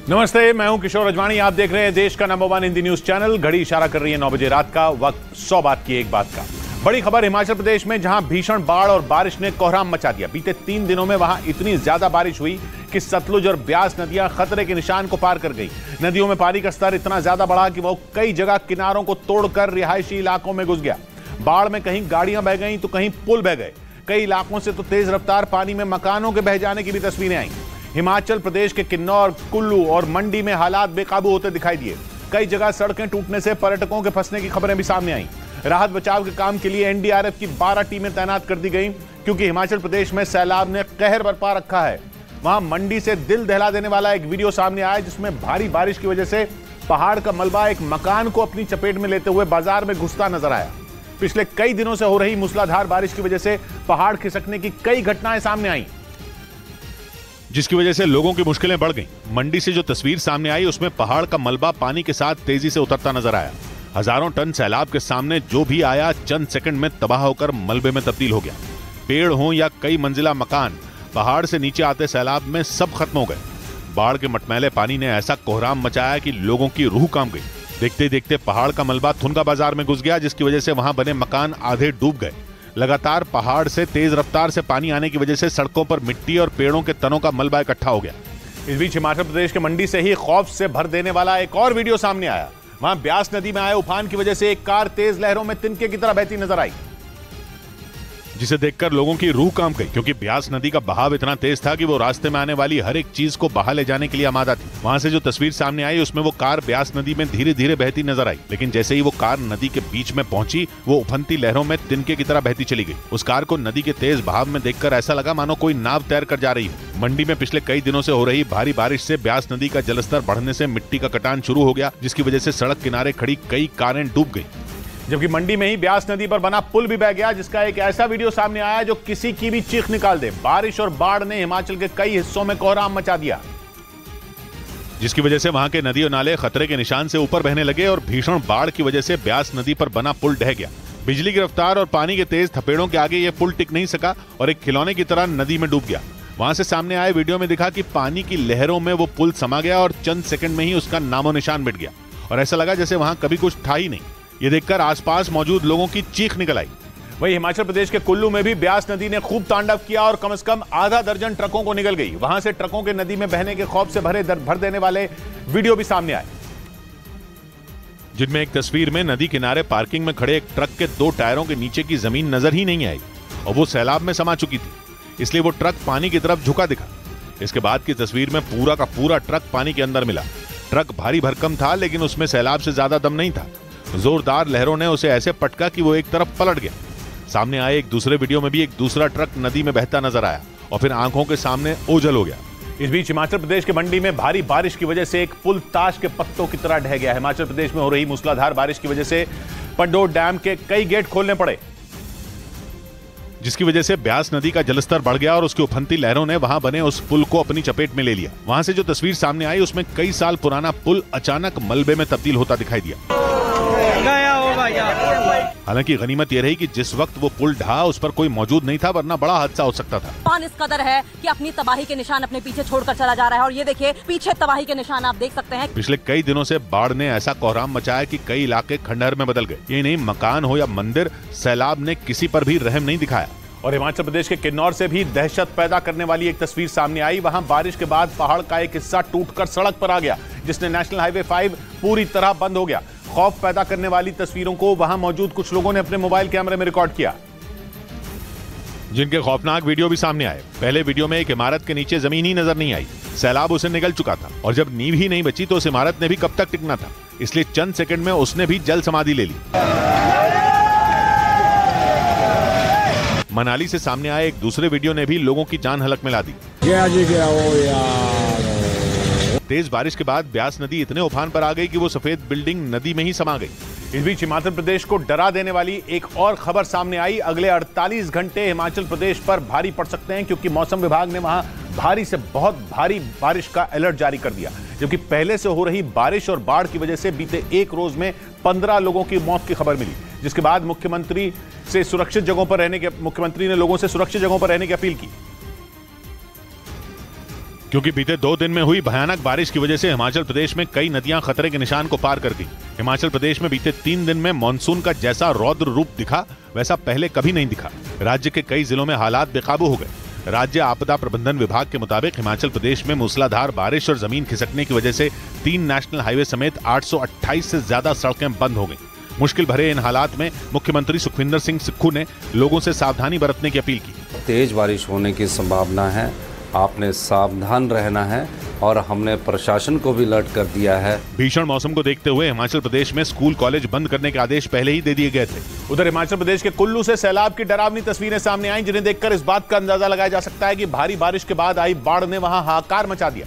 नमस्ते, मैं हूं किशोर अजवाणी। आप देख रहे हैं देश का नंबर 1 हिंदी न्यूज चैनल। घड़ी इशारा कर रही है 9 बजे रात का। वक्त 100 बात की एक बात का। बड़ी खबर हिमाचल प्रदेश में, जहां भीषण बाढ़ और बारिश ने कोहराम मचा दिया। बीते 3 दिनों में वहां इतनी ज्यादा बारिश हुई कि सतलुज और ब्यास नदियां खतरे के निशान को पार कर गई। नदियों में पानी का स्तर इतना ज्यादा बढ़ा कि वो कई जगह किनारों को तोड़कर रिहायशी इलाकों में घुस गया। बाढ़ में कहीं गाड़ियां बह गई तो कहीं पुल बह गए। कई इलाकों से तो तेज रफ्तार पानी में मकानों के बह जाने की भी तस्वीरें आई। हिमाचल प्रदेश के किन्नौर, कुल्लू और मंडी में हालात बेकाबू होते दिखाई दिए। कई जगह सड़कें टूटने से पर्यटकों के फंसने की खबरें भी सामने आई। राहत बचाव के काम के लिए एनडीआरएफ की 12 टीमें तैनात कर दी गई, क्योंकि हिमाचल प्रदेश में सैलाब ने कहर बरपा रखा है। वहां मंडी से दिल दहला देने वाला एक वीडियो सामने आया, जिसमें भारी बारिश की वजह से पहाड़ का मलबा एक मकान को अपनी चपेट में लेते हुए बाजार में घुसता नजर आया। पिछले कई दिनों से हो रही मूसलाधार बारिश की वजह से पहाड़ खिसकने की कई घटनाएं सामने आई, जिसकी वजह से लोगों की मुश्किलें बढ़ गईं। मंडी से जो तस्वीर सामने आई, उसमें पहाड़ का मलबा पानी के साथ तेजी से उतरता नजर आया। हजारों टन सैलाब के सामने जो भी आया, चंद सेकंड में तबाह होकर मलबे में तब्दील हो गया। पेड़ हो या कई मंजिला मकान, पहाड़ से नीचे आते सैलाब में सब खत्म हो गए। बाढ़ के मटमैले पानी ने ऐसा कोहराम मचाया कि लोगों की रूह कांप गई। देखते देखते पहाड़ का मलबा थुनगा बाजार में घुस गया, जिसकी वजह से वहां बने मकान आधे डूब गए। लगातार पहाड़ से तेज रफ्तार से पानी आने की वजह से सड़कों पर मिट्टी और पेड़ों के तनों का मलबा इकट्ठा हो गया। इस बीच हिमाचल प्रदेश के मंडी से ही खौफ से भर देने वाला एक और वीडियो सामने आया। वहां ब्यास नदी में आए उफान की वजह से एक कार तेज लहरों में तिनके की तरह बहती नजर आई, जिसे देखकर लोगों की रूह कांप गई, क्योंकि ब्यास नदी का बहाव इतना तेज था कि वो रास्ते में आने वाली हर एक चीज को बहा ले जाने के लिए आमादा थी। वहां से जो तस्वीर सामने आई, उसमें वो कार ब्यास नदी में धीरे धीरे बहती नजर आई, लेकिन जैसे ही वो कार नदी के बीच में पहुंची, वो उफनती लहरों में तिनके की तरह बहती चली गई। उस कार को नदी के तेज बहाव में देखकर ऐसा लगा मानो कोई नाव तैर कर जा रही हो। मंडी में पिछले कई दिनों से हो रही भारी बारिश से ब्यास नदी का जलस्तर बढ़ने से मिट्टी का कटान शुरू हो गया, जिसकी वजह से सड़क किनारे खड़ी कई कारें डूब गई। जबकि मंडी में ही ब्यास नदी पर बना पुल भी बह गया, जिसका एक ऐसा वीडियो सामने आया जो किसी की भी चीख निकाल दे। बारिश और बाढ़ ने हिमाचल के कई हिस्सों में कोहराम मचा दिया, जिसकी वजह से वहां के नदी और नाले खतरे के निशान से ऊपर बहने लगे और भीषण बाढ़ की वजह से ब्यास नदी पर बना पुल ढह गया। बिजली की रफ्तार और पानी के तेज थपेड़ों के आगे यह पुल टिक नहीं सका और एक खिलौने की तरह नदी में डूब गया। वहां से सामने आए वीडियो में दिखा कि पानी की लहरों में वो पुल समा गया और चंद सेकंड में ही उसका नामो निशान मिट गया और ऐसा लगा जैसे वहां कभी कुछ था ही नहीं। ये देखकर आसपास मौजूद लोगों की चीख निकल आई। वहीं हिमाचल प्रदेश के कुल्लू में भी ब्यास नदी ने खूब तांडव किया और कम से कम आधा दर्जन ट्रकों को निगल गई। वहां से ट्रकों के नदी में बहने के खौफ से भर देने वाले वीडियो भी सामने आए, जिनमें एक तस्वीर में नदी किनारे पार्किंग में खड़े एक ट्रक के 2 टायरों के नीचे की जमीन नजर ही नहीं आई और वो सैलाब में समा चुकी थी, इसलिए वो ट्रक पानी की तरफ झुका दिखा। इसके बाद की तस्वीर में पूरा का पूरा ट्रक पानी के अंदर मिला। ट्रक भारी भरकम था, लेकिन उसमें सैलाब से ज्यादा दम नहीं था। जोरदार लहरों ने उसे ऐसे पटका कि वो एक तरफ पलट गया। सामने आए एक दूसरे वीडियो में भी एक दूसरा ट्रक नदी में बहता नजर आया और फिर आंखों के सामने ओझल हो गया। इस बीच हिमाचल प्रदेश के मंडी में भारी बारिश की वजह से एक पुल ताश के पत्तों की तरह ढह गया। हिमाचल प्रदेश में हो रही मूसलाधार बारिश की वजह से पंडोर डैम के कई गेट खोलने पड़े, जिसकी वजह से ब्यास नदी का जलस्तर बढ़ गया और उसकी उफनती लहरों ने वहां बने उस पुल को अपनी चपेट में ले लिया। वहां से जो तस्वीर सामने आई, उसमें कई साल पुराना पुल अचानक मलबे में तब्दील होता दिखाई दिया। हालांकि गनीमत यह रही कि जिस वक्त वो पुल ढहा, उस पर कोई मौजूद नहीं था, वरना बड़ा हादसा हो सकता था। तूफान इस कदर है कि अपनी तबाही के निशान अपने पीछे छोड़कर चला जा रहा है और ये देखिए पीछे तबाही के निशान आप देख सकते हैं। पिछले कई दिनों से बाढ़ ने ऐसा कोहराम मचाया कि कई इलाके खंडहर में बदल गए। ये नहीं, मकान हो या मंदिर, सैलाब ने किसी पर भी रहम नहीं दिखाया। और हिमाचल प्रदेश के किन्नौर से भी दहशत पैदा करने वाली एक तस्वीर सामने आई। वहां बारिश के बाद पहाड़ का एक हिस्सा टूटकर सड़क पर आ गया, जिसने नेशनल हाईवे 5 पूरी तरह बंद हो गया। खौफ पैदा करने वाली तस्वीरों को वहां मौजूद कुछ लोगों ने अपने मोबाइल कैमरे में रिकॉर्ड किया, जिनके खौफनाक वीडियो भी सामने आए। पहले वीडियो में एक इमारत के नीचे जमीन ही नजर नहीं आई, सैलाब उसे निगल चुका था और जब नींव ही नहीं बची तो उस इमारत ने भी कब तक टिकना था, इसलिए चंद सेकंड में उसने भी जल समाधि ले ली। मनाली से सामने आए एक दूसरे वीडियो ने भी लोगों की जान हलक में ला दी। तेज बारिश के बाद ब्यास नदी इतने उफान पर आ गई कि वो सफेद बिल्डिंग नदी में ही समा गई। इस बीच हिमाचल प्रदेश को डरा देने वाली एक और खबर सामने आई। अगले 48 घंटे हिमाचल प्रदेश पर भारी पड़ सकते हैं, क्योंकि मौसम विभाग ने वहां भारी से बहुत भारी बारिश का अलर्ट जारी कर दिया। जबकि पहले से हो रही बारिश और बाढ़ की वजह से बीते एक रोज में 15 लोगों की मौत की खबर मिली, जिसके बाद मुख्यमंत्री ने लोगों से सुरक्षित जगहों पर रहने की अपील की। क्योंकि बीते 2 दिन में हुई भयानक बारिश की वजह से हिमाचल प्रदेश में कई नदियां खतरे के निशान को पार कर गई। हिमाचल प्रदेश में बीते 3 दिन में मानसून का जैसा रौद्र रूप दिखा वैसा पहले कभी नहीं दिखा। राज्य के कई जिलों में हालात बेकाबू हो गए। राज्य आपदा प्रबंधन विभाग के मुताबिक हिमाचल प्रदेश में मूसलाधार बारिश और जमीन खिसकने की वजह से 3 नेशनल हाईवे समेत 828 से ज्यादा सड़कें बंद हो गई। मुश्किल भरे इन हालात में मुख्यमंत्री सुखविंदर सिंह सुक्खू ने लोगों से सावधानी बरतने की अपील की। तेज बारिश होने की संभावना है, आपने सावधान रहना है और हमने प्रशासन को भी अलर्ट कर दिया है। भीषण मौसम को देखते हुए हिमाचल प्रदेश में स्कूल कॉलेज बंद करने के आदेश पहले ही दे दिए गए थे। उधर हिमाचल प्रदेश के कुल्लू से सैलाब की डरावनी तस्वीरें सामने आई, जिन्हें देखकर इस बात का अंदाजा लगाया जा सकता है कि भारी बारिश के बाद आई बाढ़ ने वहां हाहाकार मचा दिया,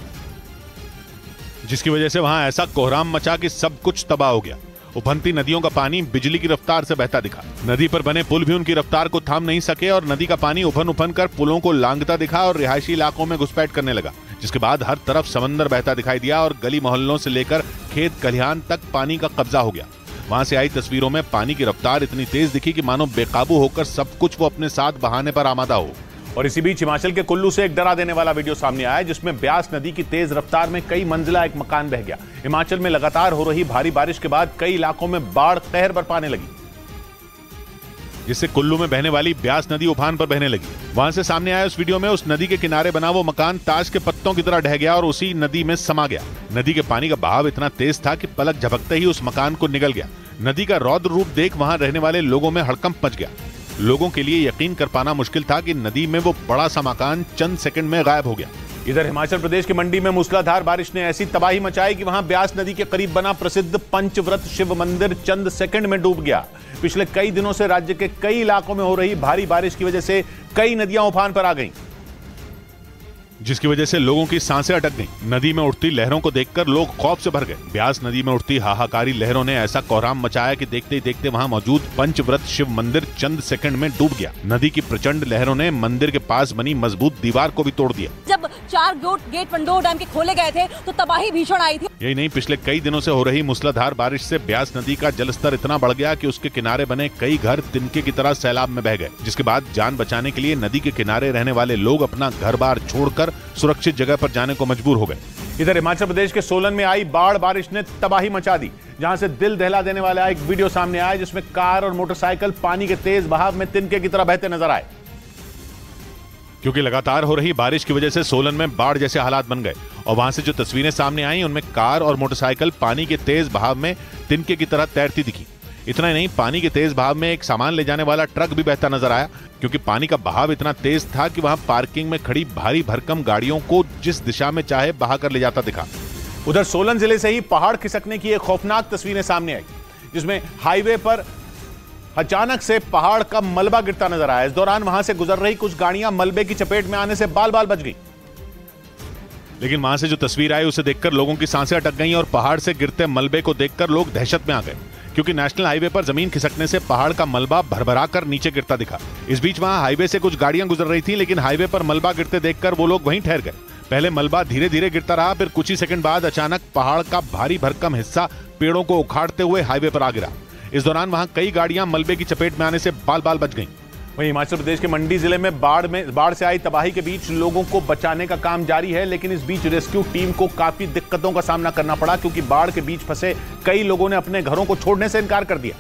जिसकी वजह से वहां ऐसा कोहराम मचा कि सब कुछ तबाह हो गया। उफनती नदियों का पानी बिजली की रफ्तार से बहता दिखा। नदी पर बने पुल भी उनकी रफ्तार को थाम नहीं सके और नदी का पानी उफन कर पुलों को लांघता दिखा और रिहायशी इलाकों में घुसपैठ करने लगा, जिसके बाद हर तरफ समंदर बहता दिखाई दिया और गली मोहल्लों से लेकर खेत खलिहान तक पानी का कब्जा हो गया। वहां से आई तस्वीरों में पानी की रफ्तार इतनी तेज दिखी कि मानो बेकाबू होकर सब कुछ वो अपने साथ बहाने पर आमादा हो। और इसी बीच हिमाचल के कुल्लू से एक डरा देने वाला वीडियो सामने आया, जिसमें ब्यास नदी की तेज रफ्तार में कई मंजिला एक मकान बह गया। हिमाचल में लगातार हो रही भारी बारिश के बाद कई इलाकों में बाढ़ कहर बरपाने लगी, जिससे कुल्लू में बहने वाली ब्यास नदी उफान पर बहने लगी। वहां से सामने आया उस वीडियो में उस नदी के किनारे बना वो मकान ताश के पत्तों की तरह ढह गया और उसी नदी में समा गया। नदी के पानी का बहाव इतना तेज था कि पलक झपकते ही उस मकान को निगल गया। नदी का रौद्र रूप देख वहां रहने वाले लोगों में हड़कंप मच गया। लोगों के लिए यकीन कर पाना मुश्किल था कि नदी में वो बड़ा सा मकान चंद सेकंड में गायब हो गया। इधर हिमाचल प्रदेश की मंडी में मूसलाधार बारिश ने ऐसी तबाही मचाई कि वहां ब्यास नदी के करीब बना प्रसिद्ध पंचव्रत शिव मंदिर चंद सेकंड में डूब गया। पिछले कई दिनों से राज्य के कई इलाकों में हो रही भारी बारिश की वजह से कई नदियां उफान पर आ गईं, जिसकी वजह से लोगों की सांसें अटक गईं। नदी में उठती लहरों को देखकर लोग खौफ से भर गए। ब्यास नदी में उठती हाहाकारी लहरों ने ऐसा कोहराम मचाया कि देखते ही देखते वहां मौजूद पंचव्रत शिव मंदिर चंद सेकंड में डूब गया। नदी की प्रचंड लहरों ने मंदिर के पास बनी मजबूत दीवार को भी तोड़ दिया। जब 4 गेट पंडोह डैम के खोले गए थे तो तबाही भीषण आई थी। यही नहीं, पिछले कई दिनों से हो रही मूसलाधार बारिश से ब्यास नदी का जलस्तर इतना बढ़ गया कि उसके किनारे बने कई घर तिनके की तरह सैलाब में बह गए, जिसके बाद जान बचाने के लिए नदी के किनारे रहने वाले लोग अपना घर बार छोड़कर सुरक्षित जगह पर जाने को मजबूर हो गए। इधर हिमाचल प्रदेश के सोलन में आई बाढ़ बारिश ने तबाही मचा दी, जहां से दिल दहला देने वाला एक वीडियो सामने आया, जिसमें कार और मोटरसाइकिल पानी के तेज बहाव में तिनके की तरह बहते नजर आए। क्योंकि लगातार हो रही बारिश की वजह से सोलन में बाढ़ जैसे हालात बन गए और वहां से जो तस्वीरें सामने आई उनमें कार और मोटरसाइकिल पानी के तेज बहाव में तिनके की तरह तैरती दिखी। इतना ही नहीं, पानी के तेज बहाव में एक सामान ले जाने वाला ट्रक भी बहता नजर आया, क्योंकि पानी का बहाव इतना तेज था कि वहां पार्किंग में खड़ी भारी भरकम गाड़ियों को जिस दिशा में चाहे बहा कर ले जाता दिखा। उधर सोलन जिले से ही पहाड़ खिसकने की एक खौफनाक तस्वीरें सामने आई, जिसमें हाईवे पर अचानक से पहाड़ का मलबा गिरता नजर आया। इस दौरान वहां से गुजर रही कुछ गाड़ियां मलबे की चपेट में आने से बाल बाल बच गई, लेकिन वहां से जो तस्वीर आई उसे देखकर लोगों की सांसें अटक गईं और पहाड़ से गिरते मलबे को देखकर लोग दहशत में आ गए, क्योंकि नेशनल हाईवे पर जमीन खिसकने से पहाड़ का मलबा भरभरा कर नीचे गिरता दिखा। इस बीच वहां हाईवे से कुछ गाड़ियां गुजर रही थी, लेकिन हाईवे पर मलबा गिरते देखकर वो लोग वहीं ठहर गए। पहले मलबा धीरे धीरे गिरता रहा, फिर कुछ ही सेकंड बाद अचानक पहाड़ का भारी भरकम हिस्सा पेड़ों को उखाड़ते हुए हाईवे पर आ गिरा। इस दौरान वहां कई गाड़ियां मलबे की चपेट में आने से बाल बाल बच गईं। वहीं हिमाचल प्रदेश के मंडी जिले में बाढ़ से आई तबाही के बीच लोगों को बचाने का काम जारी है, लेकिन इस बीच रेस्क्यू टीम को काफी दिक्कतों का सामना करना पड़ा, क्योंकि बाढ़ के बीच फंसे कई लोगों ने अपने घरों को छोड़ने से इनकार कर दिया,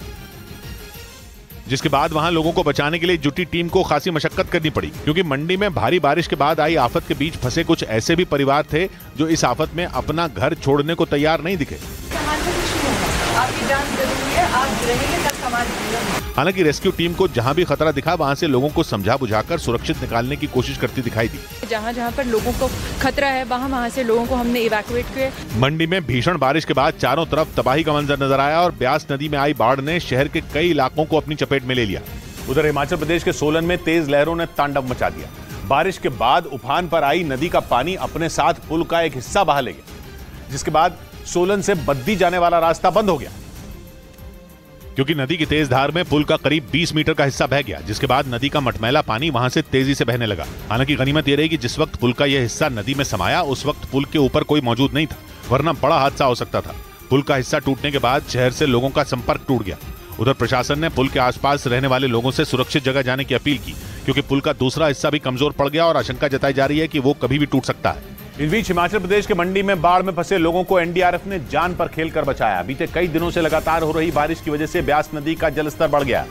जिसके बाद वहां लोगों को बचाने के लिए जुटी टीम को खासी मशक्कत करनी पड़ी, क्योंकि मंडी में भारी बारिश के बाद आई आफत के बीच फंसे कुछ ऐसे भी परिवार थे जो इस आफत में अपना घर छोड़ने को तैयार नहीं दिखे। आपकी जान जरूरी है, आप रहेंगे तब समाज जीवन। हालांकि रेस्क्यू टीम को जहां भी खतरा दिखा वहां से लोगों को समझा बुझाकर सुरक्षित निकालने की कोशिश करती दिखाई दी। जहां पर लोगों को खतरा है वहां से लोगों को हमने इवैक्यूएट किया। मंडी में भीषण बारिश के बाद चारों तरफ तबाही का मंजर नजर आया और ब्यास नदी में आई बाढ़ ने शहर के कई इलाकों को अपनी चपेट में ले लिया। उधर हिमाचल प्रदेश के सोलन में तेज लहरों ने तांडव मचा दिया। बारिश के बाद उफान पर आई नदी का पानी अपने साथ पुल का एक हिस्सा बहा ले गया, जिसके बाद सोलन से बद्दी जाने वाला रास्ता बंद हो गया, क्योंकि नदी की तेज धार में पुल का करीब 20 मीटर का हिस्सा बह गया, जिसके बाद नदी का मटमैला पानी वहां से तेजी से बहने लगा। हालांकि गनीमत यह रही कि जिस वक्त पुल का यह हिस्सा नदी में समाया उस वक्त पुल के ऊपर कोई मौजूद नहीं था, वरना बड़ा हादसा हो सकता था। पुल का हिस्सा टूटने के बाद शहर से लोगों का संपर्क टूट गया। उधर प्रशासन ने पुल के आसपास रहने वाले लोगों से सुरक्षित जगह जाने की अपील की, क्योंकि पुल का दूसरा हिस्सा भी कमजोर पड़ गया और आशंका जताई जा रही है कि वो कभी भी टूट सकता है। इस बीच हिमाचल प्रदेश के मंडी में बाढ़ में फंसे लोगों को एनडीआरएफ ने जान पर खेलकर बचाया। बीते कई दिनों से लगातार हो रही बारिश की वजह से ब्यास नदी का जलस्तर बढ़ गया,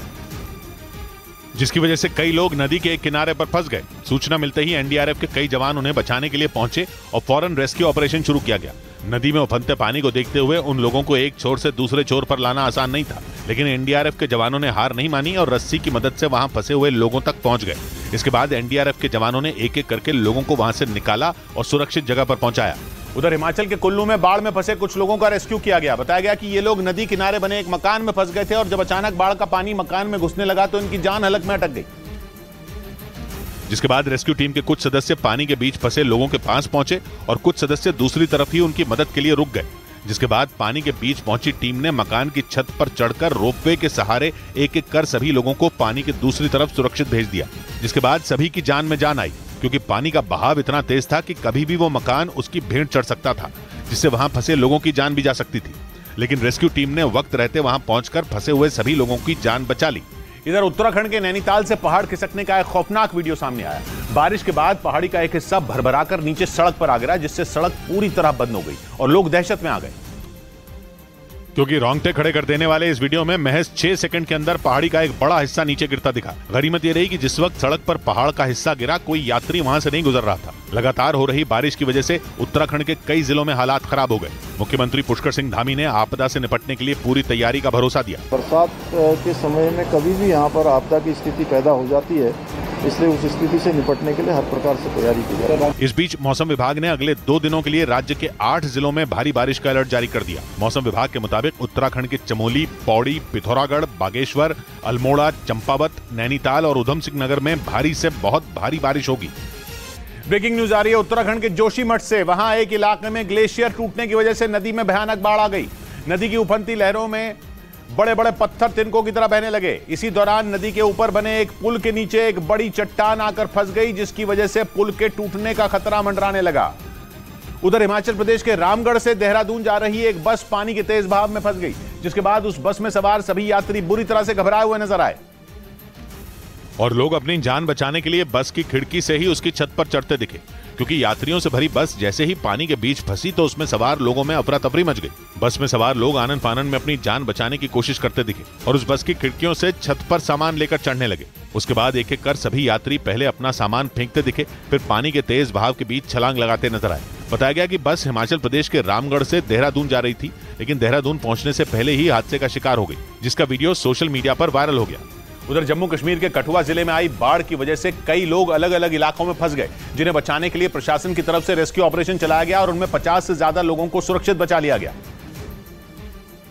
जिसकी वजह से कई लोग नदी के एक किनारे पर फंस गए। सूचना मिलते ही एनडीआरएफ के कई जवान उन्हें बचाने के लिए पहुंचे और फौरन रेस्क्यू ऑपरेशन शुरू किया गया। नदी में उफनते पानी को देखते हुए उन लोगों को एक छोर से दूसरे छोर पर लाना आसान नहीं था, लेकिन एनडीआरएफ के जवानों ने हार नहीं मानी और रस्सी की मदद से वहां फंसे हुए लोगों तक पहुंच गए। इसके बाद एनडीआरएफ के जवानों ने एक एक करके लोगों को वहां से निकाला और सुरक्षित जगह पर पहुंचाया। उधर हिमाचल के कुल्लू में बाढ़ में फंसे कुछ लोगों का रेस्क्यू किया गया। बताया गया कि ये लोग नदी किनारे बने एक मकान में फंस गए थे और जब अचानक बाढ़ का पानी मकान में घुसने लगा तो इनकी जान हलक में अटक गई, जिसके बाद रेस्क्यू टीम के कुछ सदस्य पानी के बीच फंसे लोगों के पास पहुंचे और कुछ सदस्य दूसरी तरफ ही उनकी मदद के लिए रुक गए। जिसके बाद पानी के बीच पहुंची टीम ने मकान की छत पर चढ़कर रोपवे के सहारे एक एक कर सभी लोगों को पानी की दूसरी तरफ सुरक्षित भेज दिया। जिसके बाद सभी की जान में जान आई, क्योंकि पानी का बहाव इतना तेज था कि कभी भी वो मकान उसकी भेंट चढ़ सकता था, जिससे वहां फंसे लोगों की जान भी जा सकती थी। लेकिन रेस्क्यू टीम ने वक्त रहते वहां पहुंचकर फंसे हुए सभी लोगों की जान बचा ली। इधर उत्तराखंड के नैनीताल से पहाड़ खिसकने का एक खौफनाक वीडियो सामने आया। बारिश के बाद पहाड़ी का एक हिस्सा भरभराकर नीचे सड़क पर आ गिरा, जिससे सड़क पूरी तरह बंद हो गई और लोग दहशत में आ गए, क्योंकि रोंगटे खड़े कर देने वाले इस वीडियो में महज 6 सेकंड के अंदर पहाड़ी का एक बड़ा हिस्सा नीचे गिरता दिखा। गनीमत ये रही कि जिस वक्त सड़क पर पहाड़ का हिस्सा गिरा कोई यात्री वहां से नहीं गुजर रहा था। लगातार हो रही बारिश की वजह से उत्तराखंड के कई जिलों में हालात खराब हो गए। मुख्यमंत्री पुष्कर सिंह धामी ने आपदा से निपटने के लिए पूरी तैयारी का भरोसा दिया। बरसात के समय में कभी भी यहाँ पर आपदा की स्थिति पैदा हो जाती है, इसलिए उस स्थिति से निपटने के लिए हर प्रकार से तैयारी की जा रही है। इस बीच मौसम विभाग ने अगले 2 दिनों के लिए राज्य के 8 जिलों में भारी बारिश का अलर्ट जारी कर दिया। मौसम विभाग के मुताबिक उत्तराखंड के चमोली, पौड़ी, पिथौरागढ़, बागेश्वर, अल्मोड़ा, चंपावत, नैनीताल और उधम सिंह नगर में भारी से बहुत भारी बारिश होगी। ब्रेकिंग न्यूज आ रही है उत्तराखंड के जोशीमठ से। वहां एक इलाके में ग्लेशियर टूटने की वजह से नदी में भयानक बाढ़ आ गई। नदी की उफनती लहरों में बड़े बड़े पत्थर तिनकों की तरह बहने लगे। इसी दौरान नदी के ऊपर बने एक पुल के नीचे एक बड़ी चट्टान आकर फंस गई, जिसकी वजह से पुल के टूटने का खतरा मंडराने लगा। उधर हिमाचल प्रदेश के रामगढ़ से देहरादून जा रही एक बस पानी के तेज बहाव में फंस गई, जिसके बाद उस बस में सवार सभी यात्री बुरी तरह से घबराए हुए नजर आए और लोग अपनी जान बचाने के लिए बस की खिड़की से ही उसकी छत पर चढ़ते दिखे, क्योंकि यात्रियों से भरी बस जैसे ही पानी के बीच फंसी तो उसमें सवार लोगों में अफरा तफरी मच गई। बस में सवार लोग आनन फानन में अपनी जान बचाने की कोशिश करते दिखे और उस बस की खिड़कियों से छत पर सामान लेकर चढ़ने लगे। उसके बाद एक एक कर सभी यात्री पहले अपना सामान फेंकते दिखे, फिर पानी के तेज बहाव के बीच छलांग लगाते नजर आए। बताया गया कि बस हिमाचल प्रदेश के रामगढ़ से देहरादून जा रही थी, लेकिन देहरादून पहुंचने से पहले ही हादसे का शिकार हो गई, जिसका वीडियो सोशल मीडिया पर वायरल हो गया। उधर जम्मू कश्मीर के कठुआ जिले में आई बाढ़ की वजह से कई लोग अलग अलग इलाकों में फंस गए, जिन्हें बचाने के लिए प्रशासन की तरफ से रेस्क्यू ऑपरेशन चलाया गया और उनमें 50 से ज्यादा लोगों को सुरक्षित बचा लिया गया,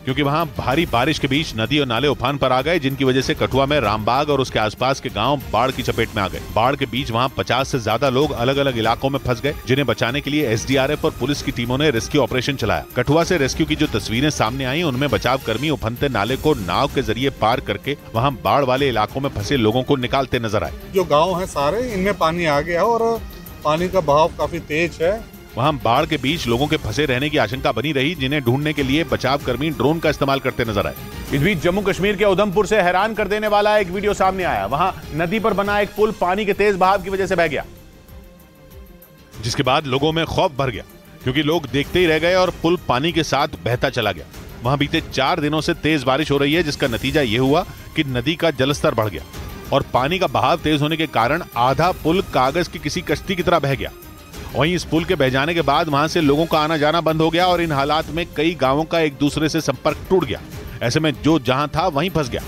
क्योंकि वहां भारी बारिश के बीच नदी और नाले उफान पर आ गए, जिनकी वजह से कठुआ में रामबाग और उसके आसपास के गांव बाढ़ की चपेट में आ गए। बाढ़ के बीच वहां 50 से ज्यादा लोग अलग अलग इलाकों में फंस गए, जिन्हें बचाने के लिए एसडीआरएफ और पुलिस की टीमों ने रेस्क्यू ऑपरेशन चलाया। कठुआ से रेस्क्यू की जो तस्वीरें सामने आई, उनमें बचाव कर्मी उफनते नाले को नाव के जरिए पार करके वहाँ बाढ़ वाले इलाकों में फंसे लोगों को निकालते नजर आए। जो गाँव है सारे, इनमें पानी आ गया और पानी का बहाव काफी तेज है। वहां बाढ़ के बीच लोगों के फंसे रहने की आशंका बनी रही, जिन्हें ढूंढने के लिए बचाव कर्मी ड्रोन का इस्तेमाल करते नजर आए। इस बीच जम्मू कश्मीर के उधमपुर से हैरान कर देने वाला एक वीडियो सामने आया। वहां नदी पर बना एक पुल पानी के तेज बहाव की वजह से बह गया, जिसके बाद लोगों में खौफ भर गया, क्योंकि लोग देखते ही रह गए और पुल पानी के साथ बहता चला गया। वहां बीते 4 दिनों से तेज बारिश हो रही है, जिसका नतीजा यह हुआ कि नदी का जलस्तर बढ़ गया और पानी का बहाव तेज होने के कारण आधा पुल कागज की किसी कश्ती की तरह बह गया। वहीं इस पुल के बह जाने के बाद वहां से लोगों का आना जाना बंद हो गया और इन हालात में कई गांवों का एक दूसरे से संपर्क टूट गया। ऐसे में जो जहां था वहीं फंस गया।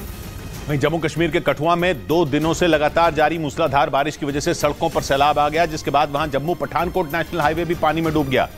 वहीं जम्मू कश्मीर के कठुआ में 2 दिनों से लगातार जारी मूसलाधार बारिश की वजह से सड़कों पर सैलाब आ गया, जिसके बाद वहां जम्मू पठानकोट नेशनल हाईवे भी पानी में डूब गया,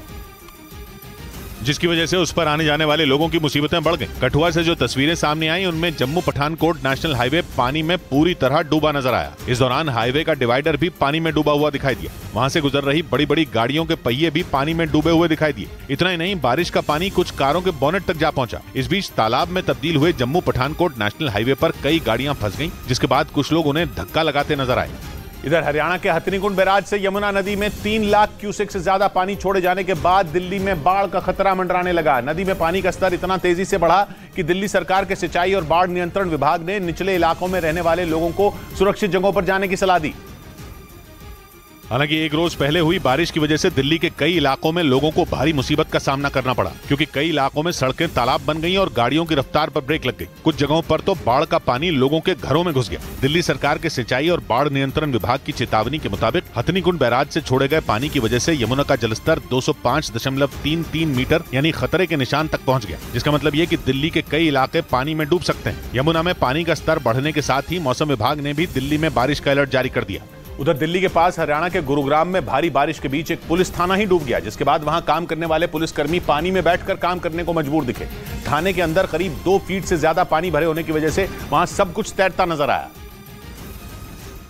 जिसकी वजह से उस पर आने जाने वाले लोगों की मुसीबतें बढ़ गईं। कठुआ से जो तस्वीरें सामने आई, उनमें जम्मू पठानकोट नेशनल हाईवे पानी में पूरी तरह डूबा नजर आया। इस दौरान हाईवे का डिवाइडर भी पानी में डूबा हुआ दिखाई दिया। वहां से गुजर रही बड़ी बड़ी गाड़ियों के पहिए भी पानी में डूबे हुए दिखाई दिए। इतना ही नहीं, बारिश का पानी कुछ कारों के बोनेट तक जा पहुंचा। इस बीच तालाब में तब्दील हुए जम्मू पठानकोट नेशनल हाईवे पर कई गाड़ियां फंस गईं, जिसके बाद कुछ लोग उन्हें धक्का लगाते नजर आए। इधर हरियाणा के हथनीकुंड बैराज से यमुना नदी में 3 लाख क्यूसेक से ज्यादा पानी छोड़े जाने के बाद दिल्ली में बाढ़ का खतरा मंडराने लगा। नदी में पानी का स्तर इतना तेजी से बढ़ा कि दिल्ली सरकार के सिंचाई और बाढ़ नियंत्रण विभाग ने निचले इलाकों में रहने वाले लोगों को सुरक्षित जगहों पर जाने की सलाह दी। हालांकि एक रोज पहले हुई बारिश की वजह से दिल्ली के कई इलाकों में लोगों को भारी मुसीबत का सामना करना पड़ा, क्योंकि कई इलाकों में सड़कें तालाब बन गईं और गाड़ियों की रफ्तार पर ब्रेक लग गई। कुछ जगहों पर तो बाढ़ का पानी लोगों के घरों में घुस गया। दिल्ली सरकार के सिंचाई और बाढ़ नियंत्रण विभाग की चेतावनी के मुताबिक हथनीकुंड बैराज से छोड़े गए पानी की वजह से यमुना का जलस्तर 205.33 मीटर यानी खतरे के निशान तक पहुँच गया, जिसका मतलब ये कि दिल्ली के कई इलाके पानी में डूब सकते हैं। यमुना में पानी का स्तर बढ़ने के साथ ही मौसम विभाग ने भी दिल्ली में बारिश का अलर्ट जारी कर दिया। उधर दिल्ली के पास हरियाणा के गुरुग्राम में भारी बारिश के बीच एक पुलिस थाना ही डूब गया, जिसके बाद वहां काम करने वाले पुलिसकर्मी पानी में बैठकर काम करने को मजबूर दिखे। थाने के अंदर करीब 2 फीट से ज्यादा पानी भरे होने की वजह से वहां सब कुछ तैरता नजर आया,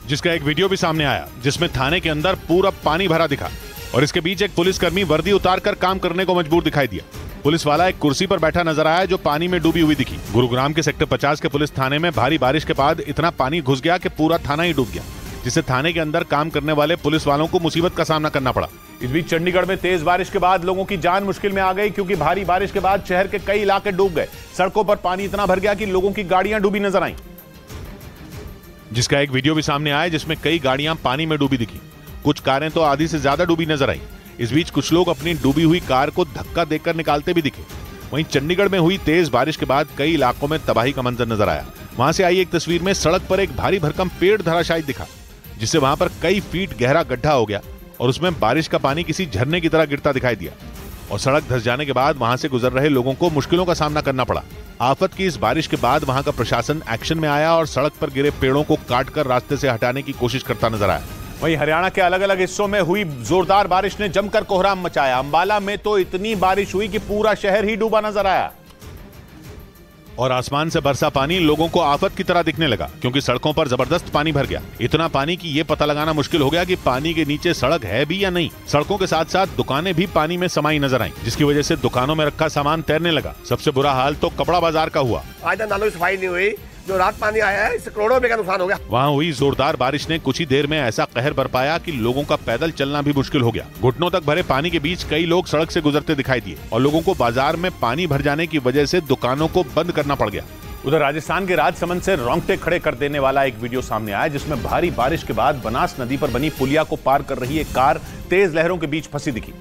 जिसका एक वीडियो भी सामने आया जिसमें थाने के अंदर पूरा पानी भरा दिखा और इसके बीच एक पुलिसकर्मी वर्दी उतारकर काम करने को मजबूर दिखाई दिया। पुलिस वाला एक कुर्सी पर बैठा नजर आया जो पानी में डूबी हुई दिखी। गुरुग्राम के सेक्टर 50 के पुलिस थाने में भारी बारिश के बाद इतना पानी घुस गया कि पूरा थाना ही डूब गया, जिससे थाने के अंदर काम करने वाले पुलिस वालों को मुसीबत का सामना करना पड़ा। इस बीच चंडीगढ़ में तेज बारिश के बाद लोगों की जान मुश्किल में आ गई, क्योंकि भारी बारिश के बाद शहर के कई इलाके डूब गए। सड़कों पर पानी इतना भर गया कि लोगों की गाड़ियां डूबी नजर आईं, जिसका एक वीडियो भी सामने आया जिसमें कई गाड़ियां पानी में डूबी दिखी। कुछ कारें तो आधी से ज्यादा डूबी नजर आई। इस बीच कुछ लोग अपनी डूबी हुई कार को धक्का देकर निकालते भी दिखे। वहीं चंडीगढ़ में हुई तेज बारिश के बाद कई इलाकों में तबाही का मंजर नजर आया। वहां से आई एक तस्वीर में सड़क पर एक भारी भरकम पेड़ धराशायी दिखा, जिससे वहां पर कई फीट गहरा गड्ढा हो गया और उसमें बारिश का पानी किसी झरने की तरह गिरता दिखाई दिया और सड़क धंस जाने के बाद वहां से गुजर रहे लोगों को मुश्किलों का सामना करना पड़ा। आफत की इस बारिश के बाद वहां का प्रशासन एक्शन में आया और सड़क पर गिरे पेड़ों को काटकर रास्ते से हटाने की कोशिश करता नजर आया। वहीं हरियाणा के अलग अलग हिस्सों में हुई जोरदार बारिश ने जमकर कोहराम मचाया। अंबाला में तो इतनी बारिश हुई कि पूरा शहर ही डूबा नजर आया और आसमान से बरसा पानी लोगों को आफत की तरह दिखने लगा, क्योंकि सड़कों पर जबरदस्त पानी भर गया। इतना पानी कि ये पता लगाना मुश्किल हो गया कि पानी के नीचे सड़क है भी या नहीं। सड़कों के साथ साथ दुकानें भी पानी में समाई नजर आईं, जिसकी वजह से दुकानों में रखा सामान तैरने लगा। सबसे बुरा हाल तो कपड़ा बाजार का हुआ। आज तक नालों की सफाई नहीं हुई, जो रात पानी आया है इससे करोड़ों रुपए का नुकसान हो गया। वहाँ हुई जोरदार बारिश ने कुछ ही देर में ऐसा कहर बरपाया कि लोगों का पैदल चलना भी मुश्किल हो गया। घुटनों तक भरे पानी के बीच कई लोग सड़क से गुजरते दिखाई दिए और लोगों को बाजार में पानी भर जाने की वजह से दुकानों को बंद करना पड़ गया। उधर राजस्थान के राजसमंद से रोंगटे खड़े कर देने वाला एक वीडियो सामने आया, जिसमें भारी बारिश के बाद बनास नदी पर बनी पुलिया को पार कर रही एक कार तेज लहरों के बीच फंसी दिखी,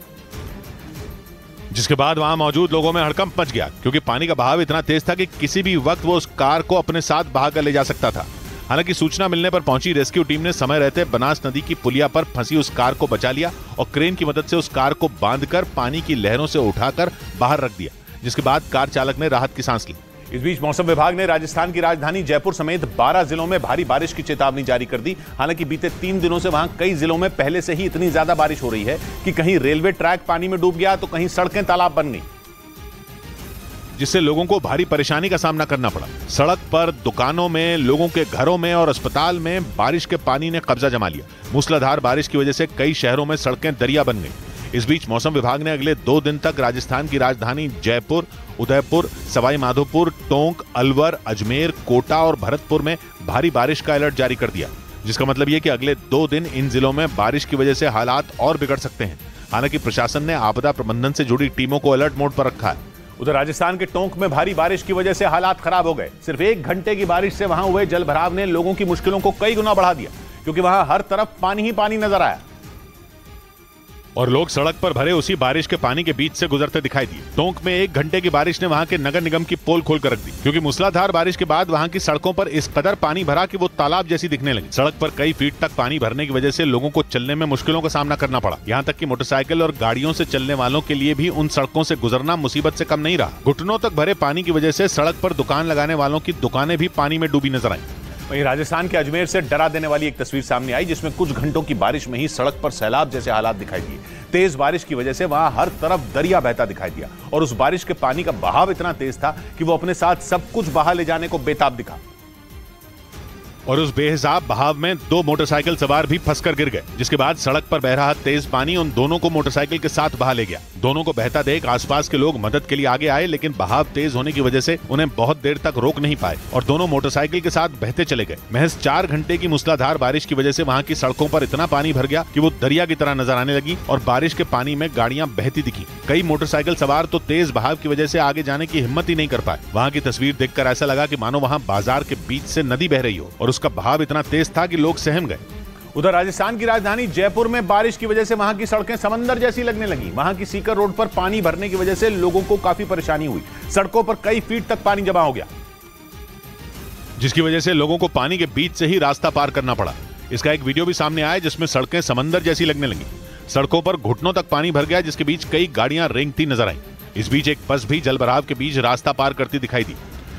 जिसके बाद वहां मौजूद लोगों में हड़कंप मच गया, क्योंकि पानी का बहाव इतना तेज था कि किसी भी वक्त वो उस कार को अपने साथ बहाकर ले जा सकता था। हालांकि सूचना मिलने पर पहुंची रेस्क्यू टीम ने समय रहते बनास नदी की पुलिया पर फंसी उस कार को बचा लिया और क्रेन की मदद से उस कार को बांधकर पानी की लहरों से उठाकर बाहर रख दिया, जिसके बाद कार चालक ने राहत की सांस ली। इस बीच मौसम विभाग ने राजस्थान की राजधानी जयपुर समेत 12 जिलों में भारी बारिश की चेतावनी जारी कर दी। हालांकि बीते 3 दिनों से वहां कई जिलों में पहले से ही इतनी ज्यादा बारिश हो रही है कि कहीं रेलवे ट्रैक पानी में डूब गया तो कहीं सड़कें तालाब बन गई, जिससे लोगों को भारी परेशानी का सामना करना पड़ा। सड़क पर, दुकानों में, लोगों के घरों में और अस्पताल में बारिश के पानी ने कब्जा जमा लिया। मूसलाधार बारिश की वजह से कई शहरों में सड़कें दरिया बन गई। इस बीच मौसम विभाग ने अगले 2 दिन तक राजस्थान की राजधानी जयपुर, उदयपुर, सवाई माधोपुर, टोंक, अलवर, अजमेर, कोटा और भरतपुर में भारी बारिश का अलर्ट जारी कर दिया, जिसका मतलब यह कि अगले 2 दिन इन जिलों में बारिश की वजह से हालात और बिगड़ सकते हैं। हालांकि प्रशासन ने आपदा प्रबंधन से जुड़ी टीमों को अलर्ट मोड पर रखा है। उधर राजस्थान के टोंक में भारी बारिश की वजह से हालात खराब हो गए। सिर्फ 1 घंटे की बारिश से वहां हुए जलभराव ने लोगों की मुश्किलों को कई गुना बढ़ा दिया, क्योंकि वहां हर तरफ पानी ही पानी नजर आया और लोग सड़क पर भरे उसी बारिश के पानी के बीच से गुजरते दिखाई दिए। टोंक में 1 घंटे की बारिश ने वहां के नगर निगम की पोल खोलकर रख दी, क्योंकि मूसलाधार बारिश के बाद वहां की सड़कों पर इस कदर पानी भरा कि वो तालाब जैसी दिखने लगी। सड़क पर कई फीट तक पानी भरने की वजह से लोगों को चलने में मुश्किलों का सामना करना पड़ा। यहाँ तक कि मोटरसाइकिल और गाड़ियों से चलने वालों के लिए भी उन सड़कों से गुजरना मुसीबत से कम नहीं रहा। घुटनों तक भरे पानी की वजह से सड़क पर दुकान लगाने वालों की दुकानें भी पानी में डूबी नजर आई। वहीं राजस्थान के अजमेर से डरा देने वाली एक तस्वीर सामने आई, जिसमें कुछ घंटों की बारिश में ही सड़क पर सैलाब जैसे हालात दिखाई दिए। तेज बारिश की वजह से वहां हर तरफ दरिया बहता दिखाई दिया और उस बारिश के पानी का बहाव इतना तेज था कि वो अपने साथ सब कुछ बहा ले जाने को बेताब दिखा और उस बेहिसाब बहाव में 2 मोटरसाइकिल सवार भी फंसकर गिर गए, जिसके बाद सड़क पर बह रहा तेज पानी उन दोनों को मोटरसाइकिल के साथ बहा ले गया। दोनों को बहता देख आसपास के लोग मदद के लिए आगे आए, लेकिन बहाव तेज होने की वजह से उन्हें बहुत देर तक रोक नहीं पाए और दोनों मोटरसाइकिल के साथ बहते चले गए। महज 4 घंटे की मूसलाधार बारिश की वजह से वहां की सड़कों पर इतना पानी भर गया कि वो दरिया की तरह नजर आने लगी और बारिश के पानी में गाड़ियां बहती दिखी। कई मोटरसाइकिल सवार तो तेज बहाव की वजह से आगे जाने की हिम्मत ही नहीं कर पाए। वहां की तस्वीर देखकर ऐसा लगा कि मानो वहां बाजार के बीच से नदी बह रही हो और उसका बहाव इतना तेज था कि लोग सहम गए। उधर राजस्थान की राजधानी जयपुर में बारिश की वजह से वहां की सड़कें समंदर जैसी लगने लगी। वहां की सीकर रोड पर पानी भरने की वजह से लोगों को काफी परेशानी हुई। सड़कों पर कई फीट तक पानी जमा हो गया, जिसकी वजह से लोगों को पानी के बीच से ही रास्ता पार करना पड़ा। इसका एक वीडियो भी सामने आया जिसमें सड़कें समंदर जैसी लगने लगी। सड़कों पर घुटनों तक पानी भर गया, जिसके बीच कई गाड़ियां रेंगती नजर आई। इस बीच एक बस भी जलभराव के बीच रास्ता पार करती दिखाई दी।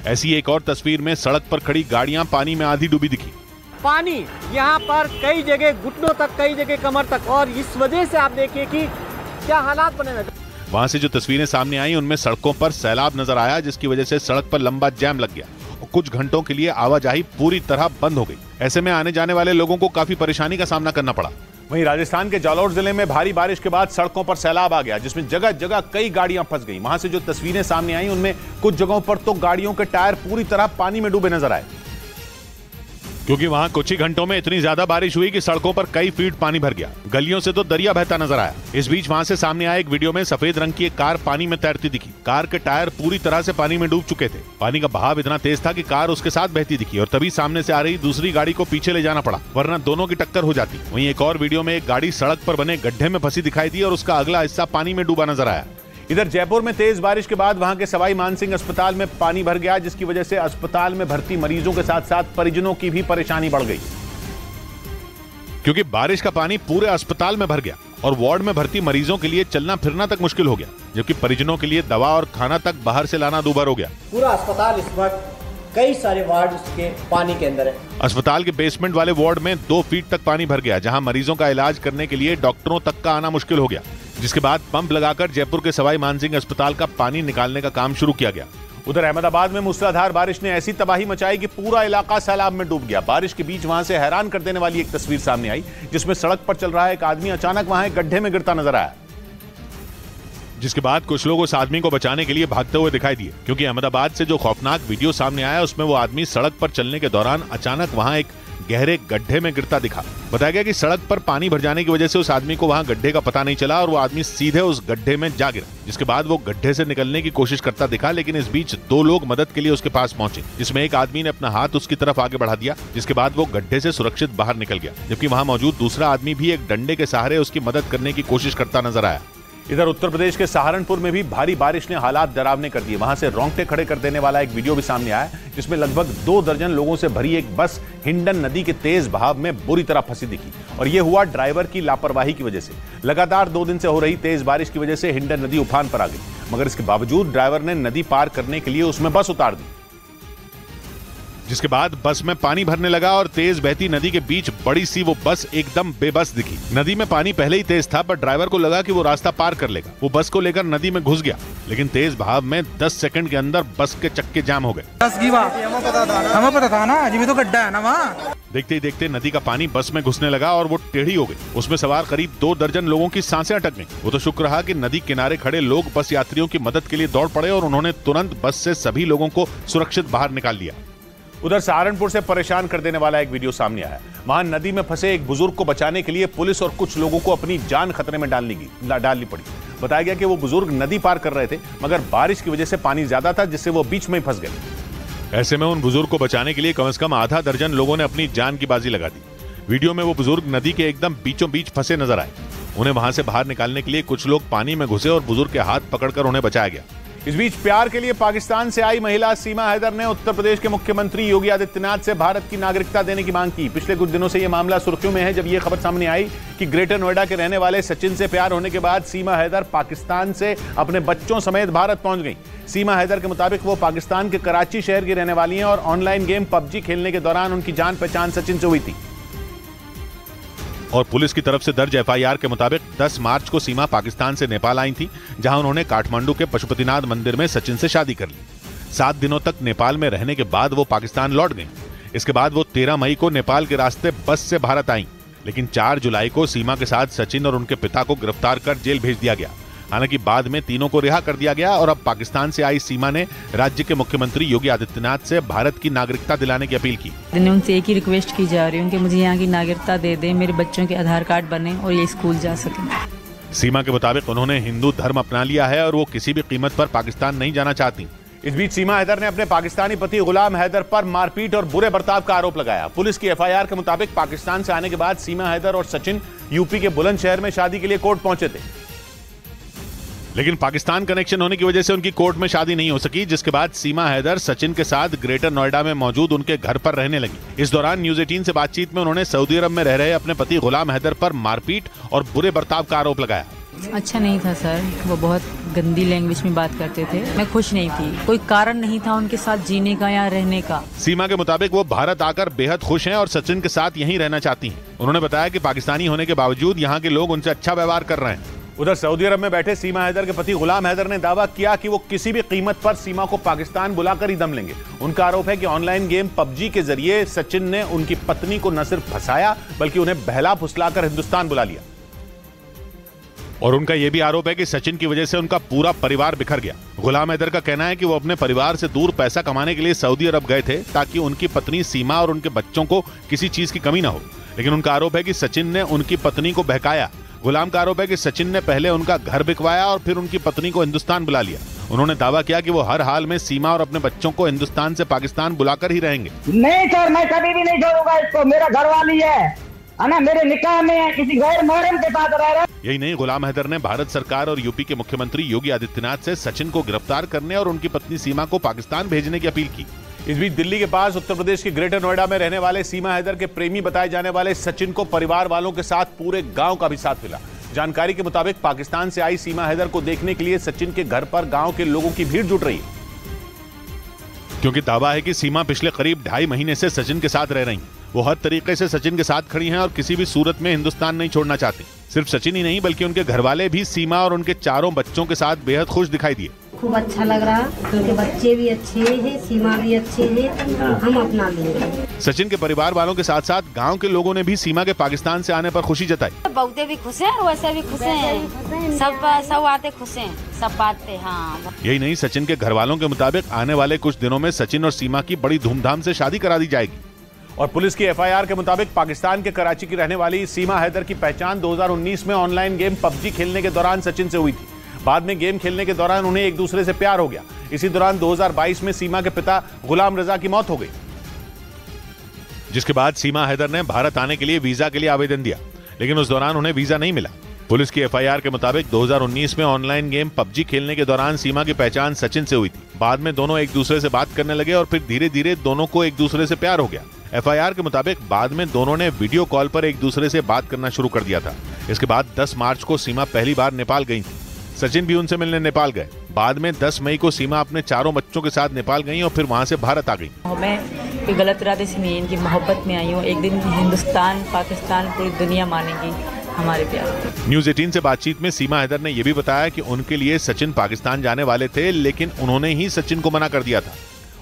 ऐसी एक और तस्वीर में सड़क पर खड़ी गाड़ियां पानी में आधी डूबी दिखी। पानी यहाँ पर कई जगह घुटनों तक, कई जगह कमर तक, और इस वजह से आप देखिए कि क्या हालात बने रहते। वहां से जो तस्वीरें सामने आई उनमें सड़कों पर सैलाब नजर आया, जिसकी वजह से सड़क पर लंबा जैम लग गया और कुछ घंटों के लिए आवाजाही पूरी तरह बंद हो गई। ऐसे में आने जाने वाले लोगों को काफी परेशानी का सामना करना पड़ा। वहीं राजस्थान के जालौर जिले में भारी बारिश के बाद सड़कों पर सैलाब आ गया, जिसमें जगह जगह कई गाड़ियां फंस गई। वहां से जो तस्वीरें सामने आई उनमें कुछ जगहों पर तो गाड़ियों के टायर पूरी तरह पानी में डूबे नजर आए, क्योंकि वहां कुछ ही घंटों में इतनी ज्यादा बारिश हुई कि सड़कों पर कई फीट पानी भर गया। गलियों से तो दरिया बहता नजर आया। इस बीच वहां से सामने आए एक वीडियो में सफेद रंग की एक कार पानी में तैरती दिखी। कार के टायर पूरी तरह से पानी में डूब चुके थे। पानी का बहाव इतना तेज था कि कार उसके साथ बहती दिखी और तभी सामने से आ रही दूसरी गाड़ी को पीछे ले जाना पड़ा, वरना दोनों की टक्कर हो जाती। वहीं एक और वीडियो में एक गाड़ी सड़क पर बने गड्ढे में फंसी दिखाई दी और उसका अगला हिस्सा पानी में डूबा नजर आया। इधर जयपुर में तेज बारिश के बाद वहां के सवाई मानसिंह अस्पताल में पानी भर गया, जिसकी वजह से अस्पताल में भर्ती मरीजों के साथ साथ परिजनों की भी परेशानी बढ़ गई, क्योंकि बारिश का पानी पूरे अस्पताल में भर गया और वार्ड में भर्ती मरीजों के लिए चलना फिरना तक मुश्किल हो गया, जबकि परिजनों के लिए दवा और खाना तक बाहर से लाना दूभर हो गया। पूरा अस्पताल इस वक्त कई सारे वार्ड उसके पानी के अंदर है। अस्पताल के बेसमेंट वाले वार्ड में 2 फीट तक पानी भर गया, जहां मरीजों का इलाज करने के लिए डॉक्टरों तक का आना मुश्किल हो गया, जिसके बाद पंप लगाकर जयपुर के सवाई मानसिंह अस्पताल का पानी निकालने का काम शुरू किया गया। उधर अहमदाबाद में मूसलाधार बारिश ने ऐसी तबाही मचाई कि पूरा इलाका सैलाब में डूब गया। बारिश के बीच वहां से हैरान कर देने वाली एक तस्वीर सामने आई, जिसमें सड़क पर चल रहा एक आदमी अचानक वहां एक गड्ढे में गिरता नजर आया, जिसके बाद कुछ लोग उस आदमी को बचाने के लिए भागते हुए दिखाई दिए, क्योंकि अहमदाबाद से जो खौफनाक वीडियो सामने आया उसमें वो आदमी सड़क पर चलने के दौरान अचानक वहां एक गहरे गड्ढे में गिरता दिखा। बताया गया कि सड़क पर पानी भर जाने की वजह से उस आदमी को वहां गड्ढे का पता नहीं चला और वो आदमी सीधे उस गड्ढे में जा गिरा, जिसके बाद वो गड्ढे से निकलने की कोशिश करता दिखा, लेकिन इस बीच 2 लोग मदद के लिए उसके पास पहुंचे, जिसमें एक आदमी ने अपना हाथ उसकी तरफ आगे बढ़ा दिया, जिसके बाद वो गड्ढे से सुरक्षित बाहर निकल गया, जबकि वहां मौजूद दूसरा आदमी भी एक डंडे के सहारे उसकी मदद करने की कोशिश करता नजर आया। इधर उत्तर प्रदेश के सहारनपुर में भी भारी बारिश ने हालात डरावने कर दिए। वहां से रोंगटे खड़े कर देने वाला एक वीडियो भी सामने आया, जिसमें लगभग 2 दर्जन लोगों से भरी एक बस हिंडन नदी के तेज बहाव में बुरी तरह फंसी दिखी, और यह हुआ ड्राइवर की लापरवाही की वजह से। लगातार 2 दिन से हो रही तेज बारिश की वजह से हिंडन नदी उफान पर आ गई, मगर इसके बावजूद ड्राइवर ने नदी पार करने के लिए उसमें बस उतार दी, जिसके बाद बस में पानी भरने लगा और तेज बहती नदी के बीच बड़ी सी वो बस एकदम बेबस दिखी। नदी में पानी पहले ही तेज था, पर ड्राइवर को लगा कि वो रास्ता पार कर लेगा। वो बस को लेकर नदी में घुस गया, लेकिन तेज बहाव में 10 सेकंड के अंदर बस के चक्के जाम हो गए। हमें पता था ना, अभी तो गड्ढा है ना वहाँ। देखते ही देखते नदी का पानी बस में घुसने लगा और वो टेढ़ी हो गई। उसमें सवार करीब 2 दर्जन लोगों की सांसें अटक गईं। वो तो शुक्र रहा कि नदी किनारे खड़े लोग बस यात्रियों की मदद के लिए दौड़ पड़े और उन्होंने तुरंत बस से सभी लोगों को सुरक्षित बाहर निकाल लिया। उधर सहारनपुर से परेशान कर देने वाला एक वीडियो सामने आया। वहां नदी में फंसे एक बुजुर्ग को बचाने के लिए पुलिस और कुछ लोगों को अपनी जान खतरे में डालनी पड़ी। बताया गया कि वो बुजुर्ग नदी पार कर रहे थे, मगर बारिश की वजह से पानी ज्यादा था, जिससे वो बीच में ही फंस गए। ऐसे में उन बुजुर्ग को बचाने के लिए कम से कम आधा दर्जन लोगों ने अपनी जान की बाजी लगा दी। वीडियो में वो बुजुर्ग नदी के एकदम बीचों बीच फंसे नजर आए। उन्हें वहां से बाहर निकालने के लिए कुछ लोग पानी में घुसे और बुजुर्ग के हाथ पकड़कर उन्हें बचाया गया। इस बीच प्यार के लिए पाकिस्तान से आई महिला सीमा हैदर ने उत्तर प्रदेश के मुख्यमंत्री योगी आदित्यनाथ से भारत की नागरिकता देने की मांग की। पिछले कुछ दिनों से यह मामला सुर्खियों में है, जब यह खबर सामने आई कि ग्रेटर नोएडा के रहने वाले सचिन से प्यार होने के बाद सीमा हैदर पाकिस्तान से अपने बच्चों समेत भारत पहुंच गई। सीमा हैदर के मुताबिक वो पाकिस्तान के कराची शहर की रहने वाली हैं और ऑनलाइन गेम पबजी खेलने के दौरान उनकी जान पहचान सचिन से हुई थी। और पुलिस की तरफ से दर्ज एफआईआर के मुताबिक 10 मार्च को सीमा पाकिस्तान से नेपाल आई थी, जहां उन्होंने काठमांडू के पशुपतिनाथ मंदिर में सचिन से शादी कर ली। 7 दिनों तक नेपाल में रहने के बाद वो पाकिस्तान लौट गई। इसके बाद वो 13 मई को नेपाल के रास्ते बस से भारत आई, लेकिन 4 जुलाई को सीमा के साथ सचिन और उनके पिता को गिरफ्तार कर जेल भेज दिया गया। हालांकि बाद में तीनों को रिहा कर दिया गया और अब पाकिस्तान से आई सीमा ने राज्य के मुख्यमंत्री योगी आदित्यनाथ से भारत की नागरिकता दिलाने की अपील की। उनसे एक ही रिक्वेस्ट की जा रही है कि मुझे यहाँ की नागरिकता दे दें, मेरे बच्चों के आधार कार्ड बने और ये स्कूल जा सकें। सीमा के मुताबिक उन्होंने हिंदू धर्म अपना लिया है और वो किसी भी कीमत पर पाकिस्तान नहीं जाना चाहती। इस बीच सीमा हैदर ने अपने पाकिस्तानी पति गुलाम हैदर पर मारपीट और बुरे बर्ताव का आरोप लगाया। पुलिस की एफआईआर के मुताबिक पाकिस्तान से आने के बाद सीमा हैदर और सचिन यूपी के बुलंदशहर में शादी के लिए कोर्ट पहुंचे थे, लेकिन पाकिस्तान कनेक्शन होने की वजह से उनकी कोर्ट में शादी नहीं हो सकी, जिसके बाद सीमा हैदर सचिन के साथ ग्रेटर नोएडा में मौजूद उनके घर पर रहने लगी। इस दौरान न्यूज 18 से बातचीत में उन्होंने सऊदी अरब में रह रहे अपने पति गुलाम हैदर पर मारपीट और बुरे बर्ताव का आरोप लगाया। अच्छा नहीं था सर, वो बहुत गंदी लैंग्वेज में बात करते थे। मैं खुश नहीं थी, कोई कारण नहीं था उनके साथ जीने का या रहने का। सीमा के मुताबिक वो भारत आकर बेहद खुश हैं और सचिन के साथ यहीं रहना चाहती हैं। उन्होंने बताया कि पाकिस्तानी होने के बावजूद यहाँ के लोग उनसे अच्छा व्यवहार कर रहे हैं। उधर सऊदी अरब में बैठे सीमा हैदर के पति गुलाम हैदर ने दावा किया कि वो किसी भी कीमत पर सीमा को पाकिस्तान बुलाकर ही दम लेंगे। उनका आरोप है कि ऑनलाइन गेम पबजी के जरिए सचिन ने उनकी पत्नी को न सिर्फ फंसाया बल्कि उन्हें बहला फुसलाकर हिंदुस्तान बुला लिया। और उनका यह भी आरोप है कि सचिन की वजह से उनका पूरा परिवार बिखर गया। गुलाम हैदर का कहना है कि वो अपने परिवार से दूर पैसा कमाने के लिए सऊदी अरब गए थे ताकि उनकी पत्नी सीमा और उनके बच्चों को किसी चीज की कमी ना हो, लेकिन उनका आरोप है कि सचिन ने उनकी पत्नी को बहकाया। गुलाम का आरोप है कि सचिन ने पहले उनका घर बिकवाया और फिर उनकी पत्नी को हिंदुस्तान बुला लिया। उन्होंने दावा किया कि वो हर हाल में सीमा और अपने बच्चों को हिंदुस्तान से पाकिस्तान बुलाकर ही रहेंगे। नहीं सर, मैं कभी भी नहीं छोड़ूंगा इसको। मेरा घर वाली है ना, मेरे निकाह में है, किसी गैर महरम के साथ रह रहा है। यही नहीं, गुलाम हैदर ने भारत सरकार और यूपी के मुख्यमंत्री योगी आदित्यनाथ से सचिन को गिरफ्तार करने और उनकी पत्नी सीमा को पाकिस्तान भेजने की अपील की। इस बीच दिल्ली के पास उत्तर प्रदेश के ग्रेटर नोएडा में रहने वाले सीमा हैदर के प्रेमी बताए जाने वाले सचिन को परिवार वालों के साथ पूरे गांव का भी साथ मिला। जानकारी के मुताबिक पाकिस्तान से आई सीमा हैदर को देखने के लिए सचिन के घर पर गांव के लोगों की भीड़ जुट रही है, क्योंकि दावा है कि सीमा पिछले करीब 2.5 महीने से सचिन के साथ रह रही। वो हर तरीके से सचिन के साथ खड़ी हैं और किसी भी सूरत में हिंदुस्तान नहीं छोड़ना चाहती। सिर्फ सचिन ही नहीं बल्कि उनके घर वाले भी सीमा और उनके चारों बच्चों के साथ बेहद खुश दिखाई दिए। खूब अच्छा लग रहा, उनके बच्चे भी अच्छे हैं, सीमा भी अच्छे हैं, हम अपना लेंगे। सचिन के परिवार वालों के साथ साथ गांव के लोगों ने भी सीमा के पाकिस्तान से आने पर खुशी जताई। बहुते भी खुश हैं और वैसे भी खुश हैं, सब आते खुश हैं, सब बात पे। हाँ, यही नहीं, सचिन के घर वालों के मुताबिक आने वाले कुछ दिनों में सचिन और सीमा की बड़ी धूमधाम से शादी करा दी जाएगी। और पुलिस की एफआईआर के मुताबिक पाकिस्तान के कराची की रहने वाली सीमा हैदर की पहचान 2019 में ऑनलाइन गेम पबजी खेलने के दौरान सचिन से हुई थी। बाद में गेम खेलने के दौरान उन्हें एक दूसरे से प्यार हो गया। इसी दौरान 2022 में सीमा के पिता गुलाम रजा की मौत हो गई, जिसके बाद सीमा हैदर ने भारत आने के लिए वीजा के लिए आवेदन दिया, लेकिन उस दौरान उन्हें वीजा नहीं मिला। पुलिस की एफआईआर के मुताबिक 2019 में ऑनलाइन गेम पबजी खेलने के दौरान सीमा की पहचान सचिन से हुई थी। बाद में दोनों एक दूसरे से बात करने लगे और फिर धीरे धीरे दोनों को एक दूसरे से प्यार हो गया। एफआईआर के मुताबिक बाद में दोनों ने वीडियो कॉल पर एक दूसरे से बात करना शुरू कर दिया था। इसके बाद 10 मार्च को सीमा पहली बार नेपाल गई थी। सचिन भी उनसे मिलने नेपाल गए। बाद में 10 मई को सीमा अपने चारों बच्चों के साथ नेपाल गई और फिर वहां से भारत आ गई। मैं कोई गलत इरादे से नहीं, इनकी मोहब्बत में आई हूँ। एक दिन हिंदुस्तान पाकिस्तान पूरी दुनिया मानेगी हमारे प्यार। न्यूज 18 से बातचीत में सीमा हैदर ने यह भी बताया कि उनके लिए सचिन पाकिस्तान जाने वाले थे, लेकिन उन्होंने ही सचिन को मना कर दिया था।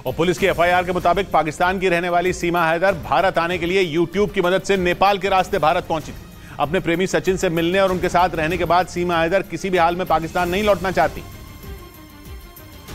और पुलिस की एफआईआर के मुताबिक पाकिस्तान की रहने वाली सीमा हैदर भारत आने के लिए यूट्यूब की मदद से नेपाल के रास्ते भारत पहुंची थी। अपने प्रेमी सचिन से मिलने और उनके साथ रहने के बाद सीमा हैदर किसी भी हाल में पाकिस्तान नहीं लौटना चाहती,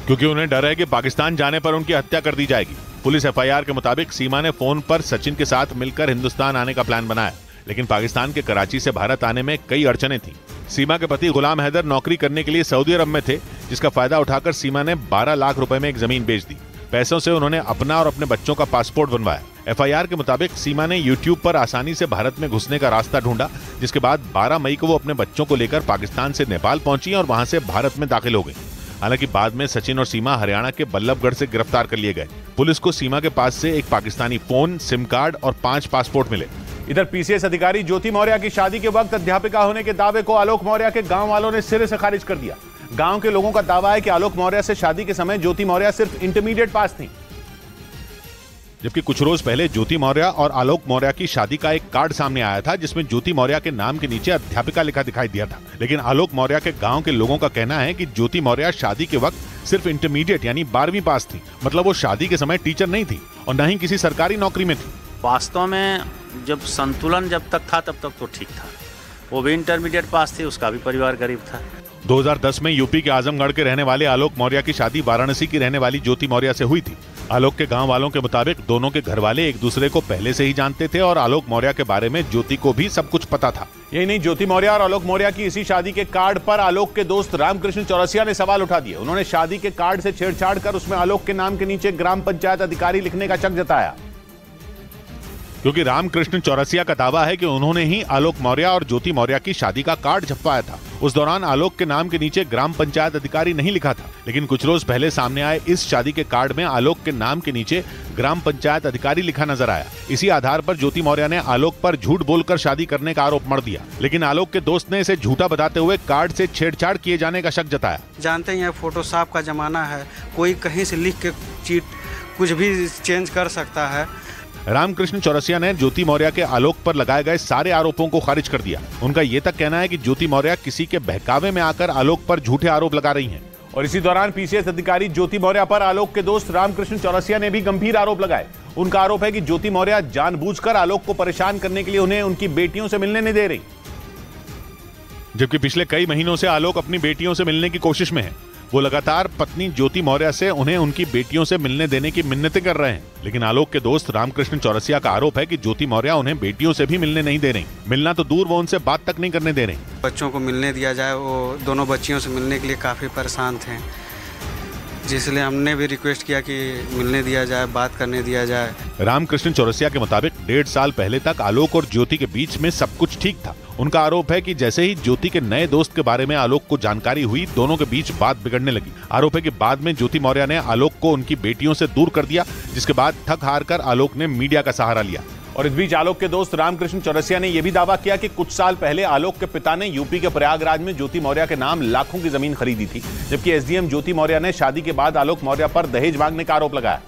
क्योंकि उन्हें डर है कि पाकिस्तान जाने पर उनकी हत्या कर दी जाएगी। पुलिस एफआईआर के मुताबिक सीमा ने फोन पर सचिन के साथ मिलकर हिंदुस्तान आने का प्लान बनाया, लेकिन पाकिस्तान के कराची से भारत आने में कई अड़चनें थीं। सीमा के पति गुलाम हैदर नौकरी करने के लिए सऊदी अरब में थे, जिसका फायदा उठाकर सीमा ने 12 लाख रुपए में एक जमीन बेच दी। पैसों से उन्होंने अपना और अपने बच्चों का पासपोर्ट बनवाया। एफआईआर के मुताबिक सीमा ने यूट्यूब पर आसानी से भारत में घुसने का रास्ता ढूंढा, जिसके बाद 12 मई को वो अपने बच्चों को लेकर पाकिस्तान से नेपाल पहुंची और वहां से भारत में दाखिल हो गई। हालांकि बाद में सचिन और सीमा हरियाणा के बल्लभगढ़ से गिरफ्तार कर लिए गए। पुलिस को सीमा के पास से एक पाकिस्तानी फोन, सिम कार्ड और 5 पासपोर्ट मिले। इधर पीसीएस अधिकारी ज्योति मौर्य की शादी के वक्त अध्यापिका होने के दावे को आलोक मौर्य के गांव वालों ने सिरे से खारिज कर दिया। गांव के लोगों का दावा है कि आलोक मौर्य से शादी के समय ज्योति मौर्य सिर्फ इंटरमीडिएट पास थी, जबकि कुछ रोज पहले ज्योति मौर्य और आलोक मौर्य की शादी का एक कार्ड सामने आया था, जिसमें ज्योति मौर्य के नाम के नीचे अध्यापिका लिखा दिखाई दिया था। लेकिन आलोक मौर्य के गांव के लोगों का कहना है कि ज्योति मौर्य शादी के वक्त सिर्फ इंटरमीडिएट यानी 12वीं पास थी। मतलब वो शादी के समय टीचर नहीं थी और न ही किसी सरकारी नौकरी में थी। वास्तव में जब संतुलन जब तक था तब तक तो ठीक था। वो भी इंटरमीडिएट पास थी, उसका भी परिवार गरीब था। 2010 में यूपी के आजमगढ़ के रहने वाले आलोक मौर्य की शादी वाराणसी की रहने वाली ज्योति मौर्य से हुई थी। आलोक के गांव वालों के मुताबिक दोनों के घर वाले एक दूसरे को पहले से ही जानते थे और आलोक मौर्य के बारे में ज्योति को भी सब कुछ पता था। यही नहीं, ज्योति मौर्य और आलोक मौर्य की इसी शादी के कार्ड पर आलोक के दोस्त रामकृष्ण चौरसिया ने सवाल उठा दिए। उन्होंने शादी के कार्ड से छेड़छाड़ कर उसमें आलोक के नाम के नीचे ग्राम पंचायत अधिकारी लिखने का शक जताया, क्योंकि रामकृष्ण चौरसिया का दावा है कि उन्होंने ही आलोक मौर्य और ज्योति मौर्य की शादी का कार्ड छपवाया था। उस दौरान आलोक के नाम के नीचे ग्राम पंचायत अधिकारी नहीं लिखा था, लेकिन कुछ रोज पहले सामने आए इस शादी के कार्ड में आलोक के नाम के नीचे ग्राम पंचायत अधिकारी लिखा नजर आया। इसी आधार पर ज्योति मौर्य ने आलोक पर झूठ बोलकर शादी करने का आरोप मढ़ दिया, लेकिन आलोक के दोस्त ने इसे झूठा बताते हुए कार्ड से छेड़छाड़ किए जाने का शक जताया। जानते हैं फोटोशॉप का जमाना है, कोई कहीं से लिख के चीट कुछ भी चेंज कर सकता है। रामकृष्ण चौरसिया ने ज्योति मौर्य के आलोक पर लगाए गए सारे आरोपों को खारिज कर दिया। उनका यह तक कहना है कि ज्योति मौर्य किसी के बहकावे में आकर आलोक पर झूठे आरोप लगा रही हैं। और इसी दौरान पीसीएस अधिकारी ज्योति मौर्य पर आलोक के दोस्त रामकृष्ण चौरसिया ने भी गंभीर आरोप लगाए। उनका आरोप है कि ज्योति मौर्य जानबूझकर आलोक को परेशान करने के लिए उन्हें उनकी बेटियों से मिलने नहीं दे रही, जबकि पिछले कई महीनों से आलोक अपनी बेटियों से मिलने की कोशिश में है। वो लगातार पत्नी ज्योति मौर्य से उन्हें उनकी बेटियों से मिलने देने की मिन्नतें कर रहे हैं, लेकिन आलोक के दोस्त रामकृष्ण चौरसिया का आरोप है कि ज्योति मौर्य उन्हें बेटियों से भी मिलने नहीं दे रही। मिलना तो दूर, वो उनसे बात तक नहीं करने दे रही। बच्चों को मिलने दिया जाए, वो दोनों बच्चियों से मिलने के लिए काफ़ी परेशान थे, जिसलिए हमने भी रिक्वेस्ट किया कि मिलने दिया जाए, बात करने दिया जाए। रामकृष्ण चौरसिया के मुताबिक 1.5 साल पहले तक आलोक और ज्योति के बीच में सब कुछ ठीक था। उनका आरोप है कि जैसे ही ज्योति के नए दोस्त के बारे में आलोक को जानकारी हुई, दोनों के बीच बात बिगड़ने लगी। आरोप है कि बाद में ज्योति मौर्य ने आलोक को उनकी बेटियों से दूर कर दिया, जिसके बाद थक हार कर आलोक ने मीडिया का सहारा लिया। और इस बीच आलोक के दोस्त रामकृष्ण चौरसिया ने यह भी दावा किया कि कुछ साल पहले आलोक के पिता ने यूपी के प्रयागराज में ज्योति मौर्य के नाम लाखों की जमीन खरीदी थी, जबकि एसडीएम ज्योति मौर्य ने शादी के बाद आलोक मौर्य पर दहेज मांगने का आरोप लगाया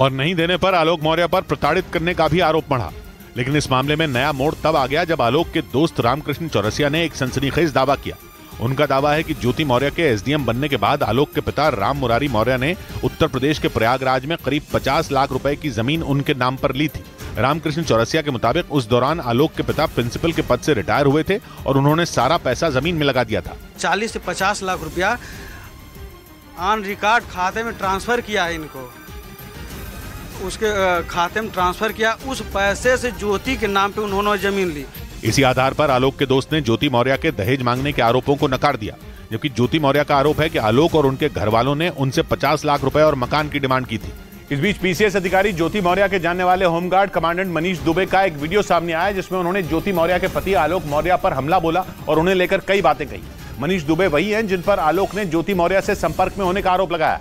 और नहीं देने पर आलोक मौर्य पर प्रताड़ित करने का भी आरोप मढ़ा। लेकिन इस मामले में नया मोड़ तब आ गया जब आलोक के दोस्त रामकृष्ण चौरसिया ने एक सनसनीखेज दावा किया। उनका दावा है कि ज्योति मौर्य के एसडीएम बनने के बाद आलोक के पिता राम मुरारी मौर्य ने उत्तर प्रदेश के प्रयागराज में करीब 50 लाख रुपए की जमीन उनके नाम पर ली थी। रामकृष्ण चौरसिया के मुताबिक उस दौरान आलोक के पिता प्रिंसिपल के पद से रिटायर हुए थे और उन्होंने सारा पैसा जमीन में लगा दिया था। 40 से 50 लाख रुपया ऑन रिकॉर्ड खाते में ट्रांसफर किया है इनको, उसके खाते में ट्रांसफर किया, उस पैसे से ज्योति के नाम पे उन्होंने जमीन ली। इसी आधार पर आलोक के दोस्त ने ज्योति मौर्य के दहेज मांगने के आरोपों को नकार दिया, जबकि ज्योति मौर्य का आरोप है कि आलोक और उनके घर वालों ने उनसे 50 लाख रुपए और मकान की डिमांड की थी। इस बीच पीसीएस अधिकारी ज्योति मौर्य के जानने वाले होमगार्ड कमांडेंट मनीष दुबे का एक वीडियो सामने आया, जिसमें उन्होंने ज्योति मौर्य के पति आलोक मौर्य पर हमला बोला और उन्हें लेकर कई बातें कही। मनीष दुबे वही हैं जिन पर आलोक ने ज्योति मौर्य से संपर्क में होने का आरोप लगाया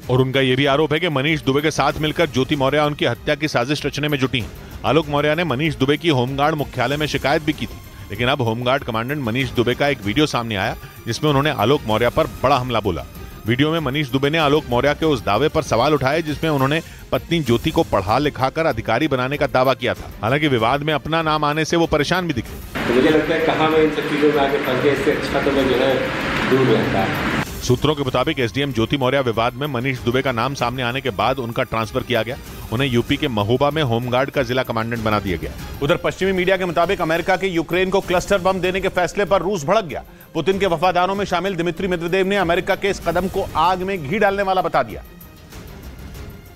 और उनका यह भी आरोप है कि मनीष दुबे के साथ मिलकर ज्योति मौर्य उनकी हत्या की साजिश रचने में जुटी हैं। आलोक मौर्य ने मनीष दुबे की होमगार्ड मुख्यालय में शिकायत भी की थी, लेकिन अब होमगार्ड कमांडेंट मनीष दुबे का एक वीडियो सामने आया जिसमें उन्होंने आलोक मौर्य पर बड़ा हमला बोला। वीडियो में मनीष दुबे ने आलोक मौर्य के उस दावे पर सवाल उठाए जिसमें उन्होंने पत्नी ज्योति को पढ़ा लिखाकर अधिकारी बनाने का दावा किया था। हालांकि विवाद में अपना नाम आने से वो परेशान भी दिखे। तो मुझे लगता है कहाँ मैं इन सब चीजों में आगे फंस गया, इससे अच्छा तो मैं जो है दूर रहता है। सूत्रों के मुताबिक एसडीएम ज्योति मौर्य विवाद में मनीष दुबे का नाम सामने आने के बाद उनका ट्रांसफर किया गया। उन्हें यूपी के महोबा में होमगार्ड का जिला कमांडेंट बना दिया गया। उधर पश्चिमी मीडिया के मुताबिक अमेरिका के यूक्रेन को क्लस्टर बम देने के फैसले पर रूस भड़क गया। पुतिन के वफादारों में शामिल दिमित्री मेदवेदेव ने अमेरिका के इस कदम को आग में घी डालने वाला बता दिया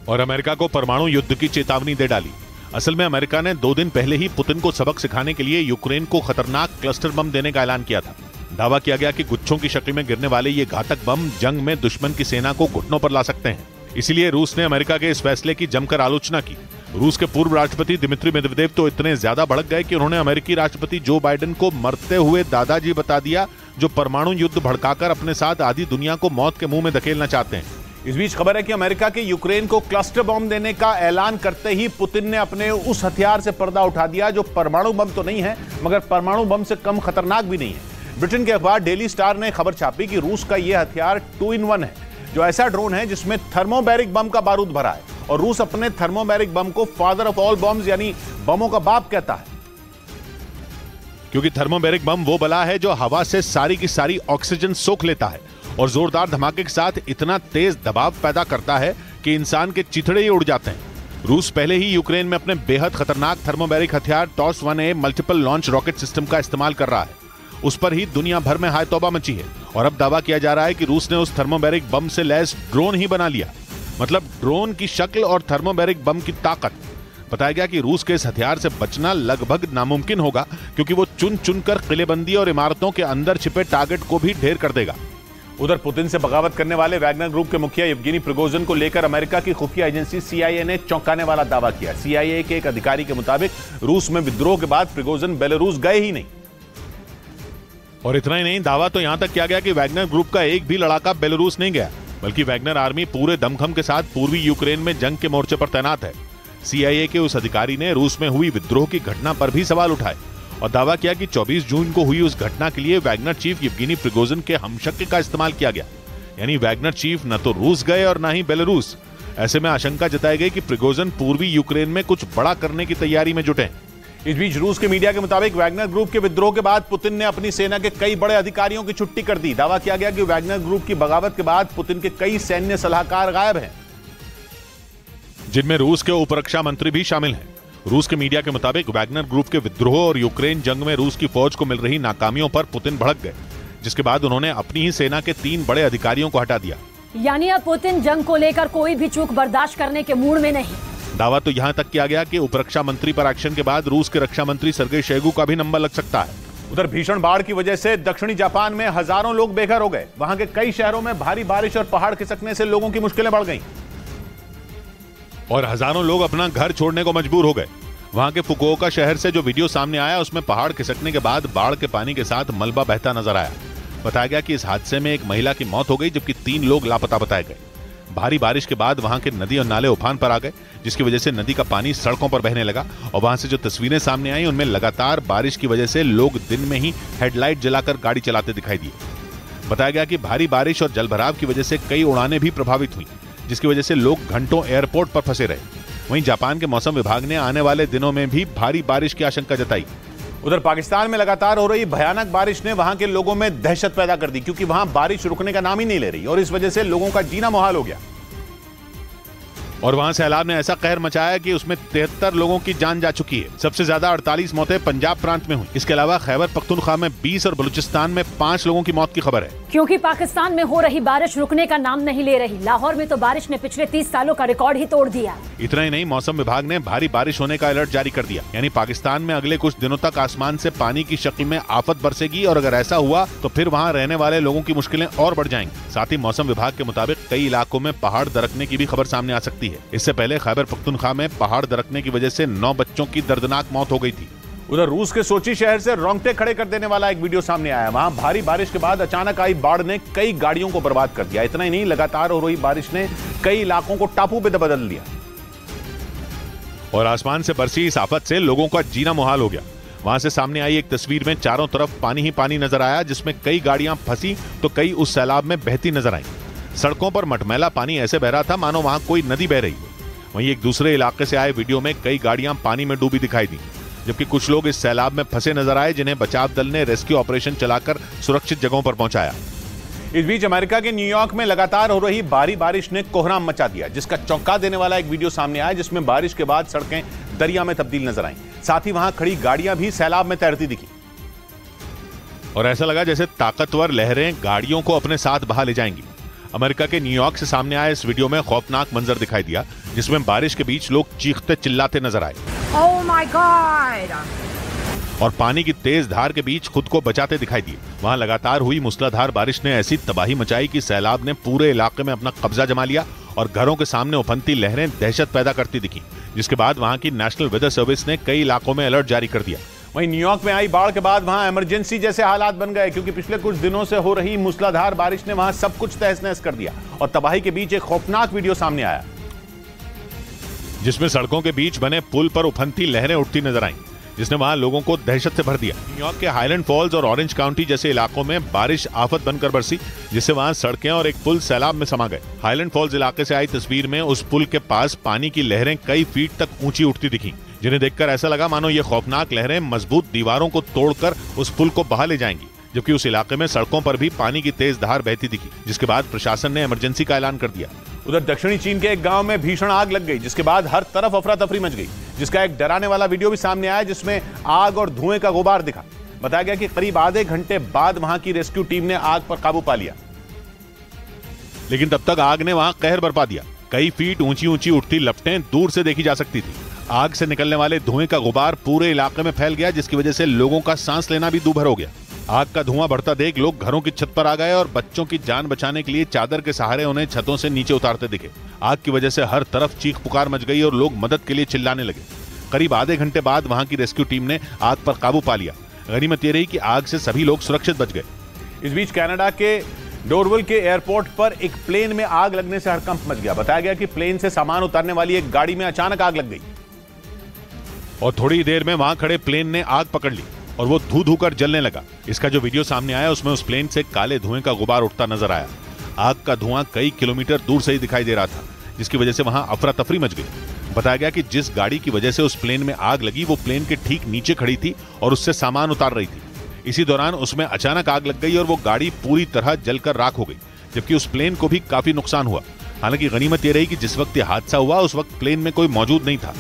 और अमेरिका को परमाणु युद्ध की चेतावनी दे डाली। असल में अमेरिका ने 2 दिन पहले ही पुतिन को सबक सिखाने के लिए यूक्रेन को खतरनाक क्लस्टर बम देने का ऐलान किया था। दावा किया गया कि गुच्छों की शक्ल में गिरने वाले ये घातक बम जंग में दुश्मन की सेना को घुटनों पर ला सकते हैं। इसीलिए रूस ने अमेरिका के इस फैसले की जमकर आलोचना की। रूस के पूर्व राष्ट्रपति दिमित्री मेदवेदेव तो इतने ज्यादा भड़क गए कि उन्होंने अमेरिकी राष्ट्रपति जो बाइडेन को मरते हुए दादाजी बता दिया, जो परमाणु युद्ध भड़काकर अपने साथ आधी दुनिया को मौत के मुंह में धकेलना चाहते हैं। इस बीच खबर है कि अमेरिका के यूक्रेन को क्लस्टर बम देने का ऐलान करते ही पुतिन ने अपने उस हथियार से पर्दा उठा दिया जो परमाणु बम तो नहीं है, मगर परमाणु बम से कम खतरनाक भी नहीं है। ब्रिटेन के अखबार डेली स्टार ने खबर छापी कि रूस का यह हथियार 2-in-1 है, जो ऐसा ड्रोन है जिसमें थर्मोबैरिक बम का बारूद भरा है और रूस अपने थर्मोबैरिक बम को फादर ऑफ ऑल बॉम्ब्स यानी बमों का बाप कहता है, क्योंकि थर्मोबैरिक बम वो बला है जो हवा से सारी की सारी ऑक्सीजन सोख लेता है और जोरदार धमाके के साथ इतना तेज दबाव पैदा करता है कि इंसान के चिथड़े ही उड़ जाते हैं। रूस पहले ही यूक्रेन में अपने बेहद खतरनाक थर्मोबैरिक हथियार TOS-1A multiple launch rocket system का इस्तेमाल कर रहा है उस पर ही दुनिया भर में हाय तौबा मची है और अब दावा किया जा रहा है कि रूस ने उस थर्मोबैरिक बम से लैस ड्रोन ही बना लिया। मतलब ड्रोन की शक्ल और थर्मोबैरिक बम की ताकत। बताया गया कि रूस के इस हथियार से बचना लगभग नामुमकिन होगा क्योंकि वो चुन चुनकर किलेबंदी और इमारतों के अंदर छिपे टारगेट को भी ढेर कर देगा। उधर पुतिन से बगावत करने वाले वैगनर ग्रुप के मुखिया येवगेनी प्रिगोजिन को लेकर अमेरिका की खुफिया एजेंसी CIA ने चौंकाने वाला दावा किया। CIA के एक अधिकारी के मुताबिक रूस में विद्रोह के बाद प्रिगोजिन बेलारूस गए ही नहीं। और इतना ही नहीं, दावा तो यहां तक किया गया कि वैगनर ग्रुप का एक भी लड़ाका बेलारूस नहीं गया, बल्कि वैगनर आर्मी पूरे दमखम के साथ पूर्वी यूक्रेन में जंग के मोर्चे पर तैनात है। CIA के उस अधिकारी ने रूस में हुई विद्रोह की घटना पर भी सवाल उठाए और दावा किया कि 24 जून को हुई उस घटना के लिए वैगनर चीफ येवगेनी प्रिगोजिन के हमशक्ल का इस्तेमाल किया गया। यानी वैगनर चीफ न तो रूस गए और न ही बेलारूस। ऐसे में आशंका जताई गई कि प्रिगोजिन पूर्वी यूक्रेन में कुछ बड़ा करने की तैयारी में जुटे। इस बीच रूस के मीडिया के मुताबिक वैगनर ग्रुप के विद्रोह के बाद पुतिन ने अपनी सेना के कई बड़े अधिकारियों की छुट्टी कर दी। दावा किया गया कि वैगनर ग्रुप की बगावत के बाद पुतिन के कई सैन्य सलाहकार गायब हैं, जिनमें रूस के उपरक्षा मंत्री भी शामिल हैं। रूस के मीडिया के मुताबिक वैगनर ग्रुप के विद्रोह और यूक्रेन जंग में रूस की फौज को मिल रही नाकामियों पर पुतिन भड़क गए, जिसके बाद उन्होंने अपनी ही सेना के 3 बड़े अधिकारियों को हटा दिया। यानी अब पुतिन जंग को लेकर कोई भी चूक बर्दाश्त करने के मूड में नहीं। दावा तो यहां तक किया गया कि उपरक्षा मंत्री पर एक्शन के बाद रूस के रक्षा मंत्री सर्गेई शोइगु का भी नंबर लग सकता है। उधर भीषण बाढ़ की वजह से दक्षिणी जापान में हजारों लोग बेघर हो गए। वहां के कई शहरों में भारी बारिश और पहाड़ खिसकने से लोगों की मुश्किलें बढ़ गईं और हजारों लोग अपना घर छोड़ने को मजबूर हो गए। वहां के फुकुओका शहर से जो वीडियो सामने आया उसमें पहाड़ खिसकने के बाद बाढ़ के पानी के साथ मलबा बहता नजर आया। बताया गया कि इस हादसे में एक महिला की मौत हो गई जबकि 3 लोग लापता बताए गए। भारी बारिश के बाद वहां के नदी और नाले उफान पर आ गए, जिसकी वजह से नदी का पानी सड़कों पर बहने लगा और वहां से जो तस्वीरें सामने आई उनमें लगातार बारिश की वजह से लोग दिन में ही हेडलाइट जलाकर गाड़ी चलाते दिखाई दिए। बताया गया कि भारी बारिश और जलभराव की वजह से कई उड़ानें भी प्रभावित हुई, जिसकी वजह से लोग घंटों एयरपोर्ट पर फंसे रहे। वहीं जापान के मौसम विभाग ने आने वाले दिनों में भी भारी बारिश की आशंका जताई। उधर पाकिस्तान में लगातार हो रही भयानक बारिश ने वहां के लोगों में दहशत पैदा कर दी, क्योंकि वहां बारिश रुकने का नाम ही नहीं ले रही और इस वजह से लोगों का जीना मुहाल हो गया। और वहां सैलाब ने ऐसा कहर मचाया कि उसमें 73 लोगों की जान जा चुकी है। सबसे ज्यादा 48 मौतें पंजाब प्रांत में हुई। इसके अलावा खैबर पख्तूनख्वा में 20 और बलूचिस्तान में 5 लोगों की मौत की खबर है। क्योंकि पाकिस्तान में हो रही बारिश रुकने का नाम नहीं ले रही। लाहौर में तो बारिश ने पिछले 30 सालों का रिकॉर्ड ही तोड़ दिया। इतना ही नहीं, मौसम विभाग ने भारी बारिश होने का अलर्ट जारी कर दिया। यानी पाकिस्तान में अगले कुछ दिनों तक आसमान से पानी की शक्ल में आफत बरसेगी और अगर ऐसा हुआ तो फिर वहाँ रहने वाले लोगों की मुश्किलें और बढ़ जाएंगी। साथ ही मौसम विभाग के मुताबिक कई इलाकों में पहाड़ दरकने की भी खबर सामने आ सकती है। इससे पहले खैबर पख्तूनख्वा में पहाड़ दरकने की वजह से 9 बच्चों की दर्दनाक मौत हो गई थी। उधर रूस के सोची शहर से रोंगटे खड़े कर देने वाला एक वीडियो सामने आया। वहां भारी बारिश के बाद अचानक आई बाढ़ ने कई गाड़ियों को बर्बाद कर दिया। इतना ही नहीं, लगातार हो रही बारिश ने कई इलाकों को टापू पे बदल दिया और आसमान से बरसी इस आफत से लोगों का जीना मुहाल हो गया। वहां से सामने आई एक तस्वीर में चारों तरफ पानी ही पानी नजर आया, जिसमें कई गाड़ियां फंसी तो कई उस सैलाब में बहती नजर आई। सड़कों पर मटमैला पानी ऐसे बह रहा था मानो वहां कोई नदी बह रही हो। वहीं एक दूसरे इलाके से आए वीडियो में कई गाड़ियां पानी में डूबी दिखाई दी, जबकि कुछ लोग इस सैलाब में फंसे नजर आए, जिन्हें बचाव दल ने रेस्क्यू ऑपरेशन चलाकर सुरक्षित जगहों पर पहुंचाया। इस बीच अमेरिका के न्यूयॉर्क में लगातार हो रही भारी बारिश ने कोहराम मचा दिया, जिसका चौंका देने वाला एक वीडियो सामने आया, जिसमें बारिश के बाद सड़कें दरिया में तब्दील नजर आईं। साथ ही वहां खड़ी गाड़ियां भी सैलाब में तैरती दिखी और ऐसा लगा जैसे ताकतवर लहरें गाड़ियों को अपने साथ बहा ले जाएंगी। अमेरिका के न्यूयॉर्क से सामने आए इस वीडियो में खौफनाक मंजर दिखाई दिया, जिसमें बारिश के बीच लोग चीखते चिल्लाते नजर आए। Oh my God! और पानी की तेज धार के बीच खुद को बचाते दिखाई दिए। वहां लगातार हुई मूसलाधार बारिश ने ऐसी तबाही मचाई कि सैलाब ने पूरे इलाके में अपना कब्जा जमा लिया और घरों के सामने उफनती लहरें दहशत पैदा करती दिखी, जिसके बाद वहां की नेशनल वेदर सर्विस ने कई इलाकों में अलर्ट जारी कर दिया। वहीं न्यूयॉर्क में आई बाढ़ के बाद वहां इमरजेंसी जैसे हालात बन गए, क्योंकि पिछले कुछ दिनों से हो रही मूसलाधार बारिश ने वहां सब कुछ तहस नहस कर दिया और तबाही के बीच एक खौफनाक वीडियो सामने आया, जिसमें सड़कों के बीच बने पुल पर उफनती लहरें उठती नजर आईं, जिसने वहां लोगों को दहशत से भर दिया। न्यूयॉर्क के हाईलैंड फॉल्स और ऑरेंज काउंटी जैसे इलाकों में बारिश आफत बनकर बरसी, जिससे वहां सड़कें और एक पुल सैलाब में समा गए। हाईलैंड फॉल्स इलाके से आई तस्वीर में उस पुल के पास पानी की लहरें कई फीट तक ऊंची उठती दिखी, जिन्हें देखकर ऐसा लगा मानो ये खौफनाक लहरें मजबूत दीवारों को तोड़कर उस पुल को बहा ले जाएंगी। जबकि उस इलाके में सड़कों पर भी पानी की तेज धार बहती दिखी, जिसके बाद प्रशासन ने इमरजेंसी का ऐलान कर दिया। उधर दक्षिणी चीन के एक गांव में भीषण आग लग गई, जिसके बाद हर तरफ अफरा तफरी मच गई, जिसका एक डराने वाला वीडियो भी सामने आया, जिसमें आग और धुएं का गुबार दिखा। बताया गया कि करीब आधे घंटे बाद वहां की रेस्क्यू टीम ने आग पर काबू पा लिया, लेकिन तब तक आग ने वहां कहर बरपा दिया। कई फीट ऊंची ऊंची उठती लपटें दूर से देखी जा सकती थी। आग से निकलने वाले धुएं का गुबार पूरे इलाके में फैल गया, जिसकी वजह से लोगों का सांस लेना भी दूभर हो गया। आग का धुआं बढ़ता देख लोग घरों की छत पर आ गए और बच्चों की जान बचाने के लिए चादर के सहारे उन्हें छतों से नीचे उतारते दिखे। आग की वजह से हर तरफ चीख पुकार मच गई और लोग मदद के लिए चिल्लाने लगे। करीब आधे घंटे बाद वहां की रेस्क्यू टीम ने आग पर काबू पा लिया। गनीमत ये रही कि आग से सभी लोग सुरक्षित बच गए। इस बीच कनाडा के डोरवल के एयरपोर्ट पर एक प्लेन में आग लगने से हड़कंप मच गया। बताया गया कि प्लेन से सामान उतारने वाली एक गाड़ी में अचानक आग लग गई और थोड़ी देर में वहां खड़े प्लेन ने आग पकड़ ली और वो धू धू कर जलने लगा। इसका जो वीडियो सामने आया उसमें उस प्लेन से काले धुएं का गुबार उठता नजर आया। आग का धुआं कई किलोमीटर दूर से ही दिखाई दे रहा था, जिसकी वजह से वहां अफरा तफरी मच गई। बताया गया कि जिस गाड़ी की वजह से उस प्लेन में आग लगी वो प्लेन के ठीक नीचे खड़ी थी और उससे सामान उतार रही थी। इसी दौरान उसमें अचानक आग लग गई और वो गाड़ी पूरी तरह जलकर राख हो गई, जबकि उस प्लेन को भी काफी नुकसान हुआ। हालांकि गनीमत ये रही कि जिस वक्त ये हादसा हुआ उस वक्त प्लेन में कोई मौजूद नहीं था।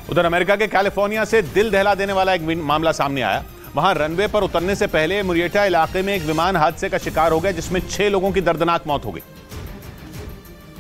उधर अमेरिका के कैलिफोर्निया से दिल दहला देने वाला एक मामला सामने आया। वहां रनवे पर उतरने से पहले मुरिएटा इलाके में एक विमान हादसे का शिकार हो गया, जिसमें 6 लोगों की दर्दनाक मौत हो गई।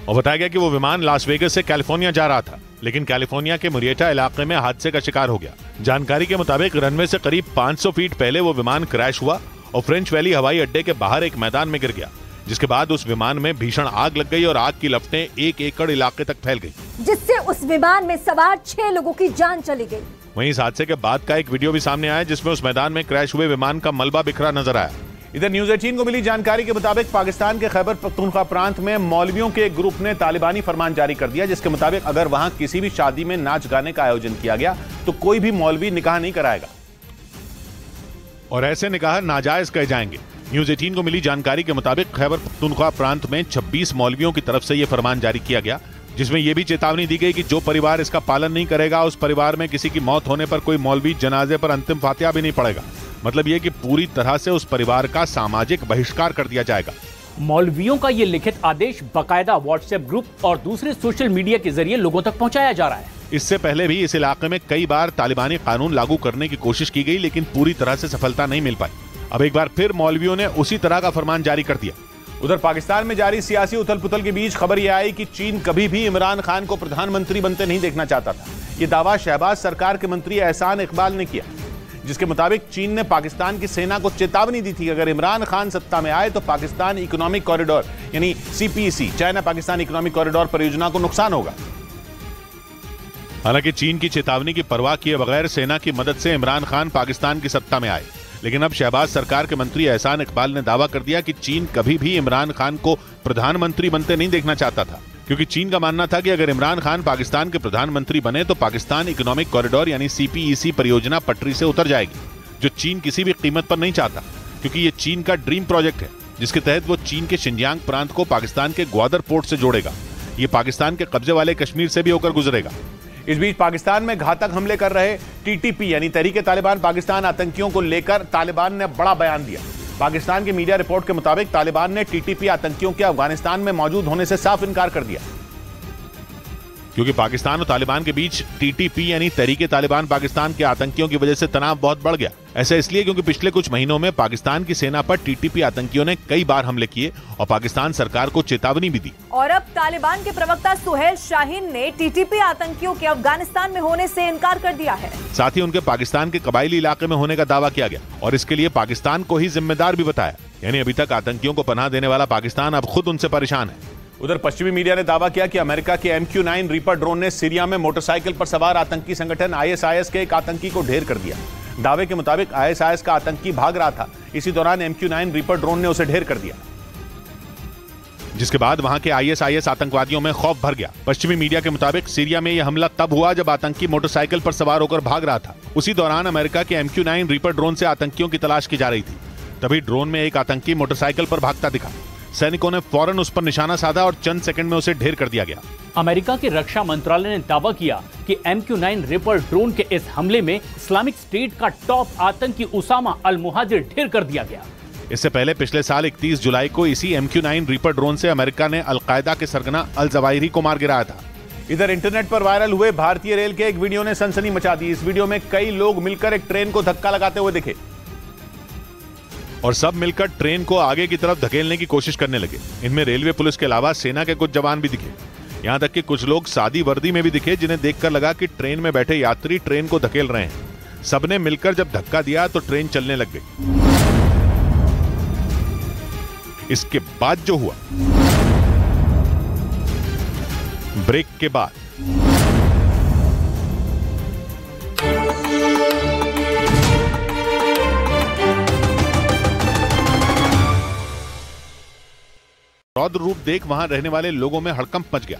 और बताया गया कि वो विमान लास वेगस से कैलिफोर्निया जा रहा था, लेकिन कैलिफोर्निया के मुरिएटा इलाके में हादसे का शिकार हो गया। जानकारी के मुताबिक रनवे से करीब 500 फीट पहले वो विमान क्रैश हुआ और फ्रेंच वैली हवाई अड्डे के बाहर एक मैदान में गिर गया, जिसके बाद उस विमान में भीषण आग लग गई और आग की लपटें 1 एकड़ इलाके तक फैल गई, जिससे उस विमान में सवार 6 लोगों की जान चली गई। वहीं इस हादसे के बाद का एक वीडियो भी सामने आया, जिसमें उस मैदान में क्रैश हुए विमान का मलबा बिखरा नजर आया। इधर न्यूज 18 को मिली जानकारी के मुताबिक पाकिस्तान के खैबर पख्तूनख्वा प्रांत में मौलवियों के एक ग्रुप ने तालिबानी फरमान जारी कर दिया, जिसके मुताबिक अगर वहां किसी भी शादी में नाच गाने का आयोजन किया गया तो कोई भी मौलवी निकाह नहीं कराएगा और ऐसे निकाह नाजायज कहे जाएंगे। न्यूज 18 को मिली जानकारी के मुताबिक खैबर पख्तूनख्वा प्रांत में 26 मौलवियों की तरफ से यह फरमान जारी किया गया, जिसमें यह भी चेतावनी दी गई कि जो परिवार इसका पालन नहीं करेगा उस परिवार में किसी की मौत होने पर कोई मौलवी जनाजे पर अंतिम फातिहा भी नहीं पड़ेगा। मतलब यह कि पूरी तरह से उस परिवार का सामाजिक बहिष्कार कर दिया जाएगा। मौलवियों का ये लिखित आदेश बाकायदा व्हाट्सएप ग्रुप और दूसरे सोशल मीडिया के जरिए लोगों तक पहुंचाया जा रहा है। इससे पहले भी इस इलाके में कई बार तालिबानी कानून लागू करने की कोशिश की गई, लेकिन पूरी तरह से सफलता नहीं मिल पाई। अब एक बार फिर मौलवियों ने उसी तरह का फरमान जारी कर दिया। उधर पाकिस्तान में जारी सियासी उथल पुथल के बीच खबर यह आई कि चीन कभी भी इमरान खान को प्रधानमंत्री बनते नहीं देखना चाहता था। यह दावा शहबाज सरकार के मंत्री एहसान इकबाल ने किया, जिसके मुताबिक चीन ने पाकिस्तान की सेना को चेतावनी दी थी कि अगर इमरान खान सत्ता में आए तो पाकिस्तान इकोनॉमिक कॉरिडोर यानी CPEC China Pakistan economic corridor परियोजना को नुकसान होगा। हालांकि चीन की चेतावनी की परवाह किए बगैर सेना की मदद से इमरान खान पाकिस्तान की सत्ता में आए, लेकिन अब शहबाज सरकार के मंत्री एहसान इकबाल ने दावा कर दिया कि चीन कभी भी इमरान खान को प्रधानमंत्री बनते नहीं देखना चाहता था, क्योंकि चीन का मानना था कि अगर इमरान खान पाकिस्तान के प्रधानमंत्री बने तो पाकिस्तान इकोनॉमिक कॉरिडोर यानी CPEC परियोजना पटरी से उतर जाएगी, जो चीन किसी भी कीमत पर नहीं चाहता, क्योंकि ये चीन का ड्रीम प्रोजेक्ट है, जिसके तहत वो चीन के शिनजियांग प्रांत को पाकिस्तान के ग्वादर पोर्ट से जोड़ेगा। ये पाकिस्तान के कब्जे वाले कश्मीर से भी होकर गुजरेगा। इस बीच पाकिस्तान में घातक हमले कर रहे TTP यानी तहरीक तालिबान पाकिस्तान आतंकियों को लेकर तालिबान ने बड़ा बयान दिया। पाकिस्तान की मीडिया रिपोर्ट के मुताबिक तालिबान ने TTP आतंकियों के अफगानिस्तान में मौजूद होने से साफ इनकार कर दिया, क्योंकि पाकिस्तान और तालिबान के बीच TTP यानी तहरीक तालिबान पाकिस्तान के आतंकियों की वजह से तनाव बहुत बढ़ गया। ऐसा इसलिए क्योंकि पिछले कुछ महीनों में पाकिस्तान की सेना पर TTP आतंकियों ने कई बार हमले किए और पाकिस्तान सरकार को चेतावनी भी दी। और अब तालिबान के प्रवक्ता सुहेल शाहीन ने TTP आतंकियों के अफगानिस्तान में होने से इनकार कर दिया है। साथ ही उनके पाकिस्तान के कबायली इलाके में होने का दावा किया गया और इसके लिए पाकिस्तान को ही जिम्मेदार भी बताया। यानी अभी तक आतंकियों को पनाह देने वाला पाकिस्तान अब खुद उनसे परेशान है। उधर पश्चिमी मीडिया ने दावा किया कि अमेरिका के MQ-9 रीपर ड्रोन ने सीरिया में मोटरसाइकिल पर सवार आतंकी संगठन ISIS के एक आतंकी को ढेर कर दिया। दावे के मुताबिक ISIS का आतंकी भाग रहा था, इसी दौरान MQ-9 रीपर ड्रोन ने उसे ढेर कर दिया, जिसके बाद वहां के ISIS आतंकवादियों में खौफ भर गया। पश्चिमी मीडिया के मुताबिक सीरिया में यह हमला तब हुआ जब आतंकी मोटरसाइकिल पर सवार होकर भाग रहा था। उसी दौरान अमेरिका के MQ-9 रीपर ड्रोन से आतंकियों की तलाश की जा रही थी। तभी ड्रोन में एक आतंकी मोटरसाइकिल पर भागता दिखा। सैनिकों ने फौरन उस पर निशाना साधा और चंद सेकंड में उसे ढेर कर दिया गया। अमेरिका के रक्षा मंत्रालय ने दावा किया कि MQ-9 रिपर ड्रोन के इस हमले में इस्लामिक स्टेट का टॉप आतंकी उसामा अल मुहाजिर ढेर कर दिया गया। इससे पहले पिछले साल 31 जुलाई को इसी MQ-9 रीपर ड्रोन से अमेरिका ने अलकायदा के सरगना अल जवाहिरी को मार गिराया था। इधर इंटरनेट पर वायरल हुए भारतीय रेल के एक वीडियो ने सनसनी मचा दी। इस वीडियो में कई लोग मिलकर एक ट्रेन को धक्का लगाते हुए दिखे। और सब मिलकर ट्रेन को आगे की तरफ धकेलने की कोशिश करने लगे। इनमें रेलवे पुलिस के अलावा सेना के कुछ जवान भी दिखे। यहाँ तक कि कुछ लोग सादी वर्दी में भी दिखे, जिन्हें देखकर लगा कि ट्रेन में बैठे यात्री ट्रेन को धकेल रहे हैं। सबने मिलकर जब धक्का दिया तो ट्रेन चलने लग गई। इसके बाद जो हुआ, ब्रेक के बाद रौद्र रूप देख वहां रहने वाले लोगों में हड़कंप मच गया।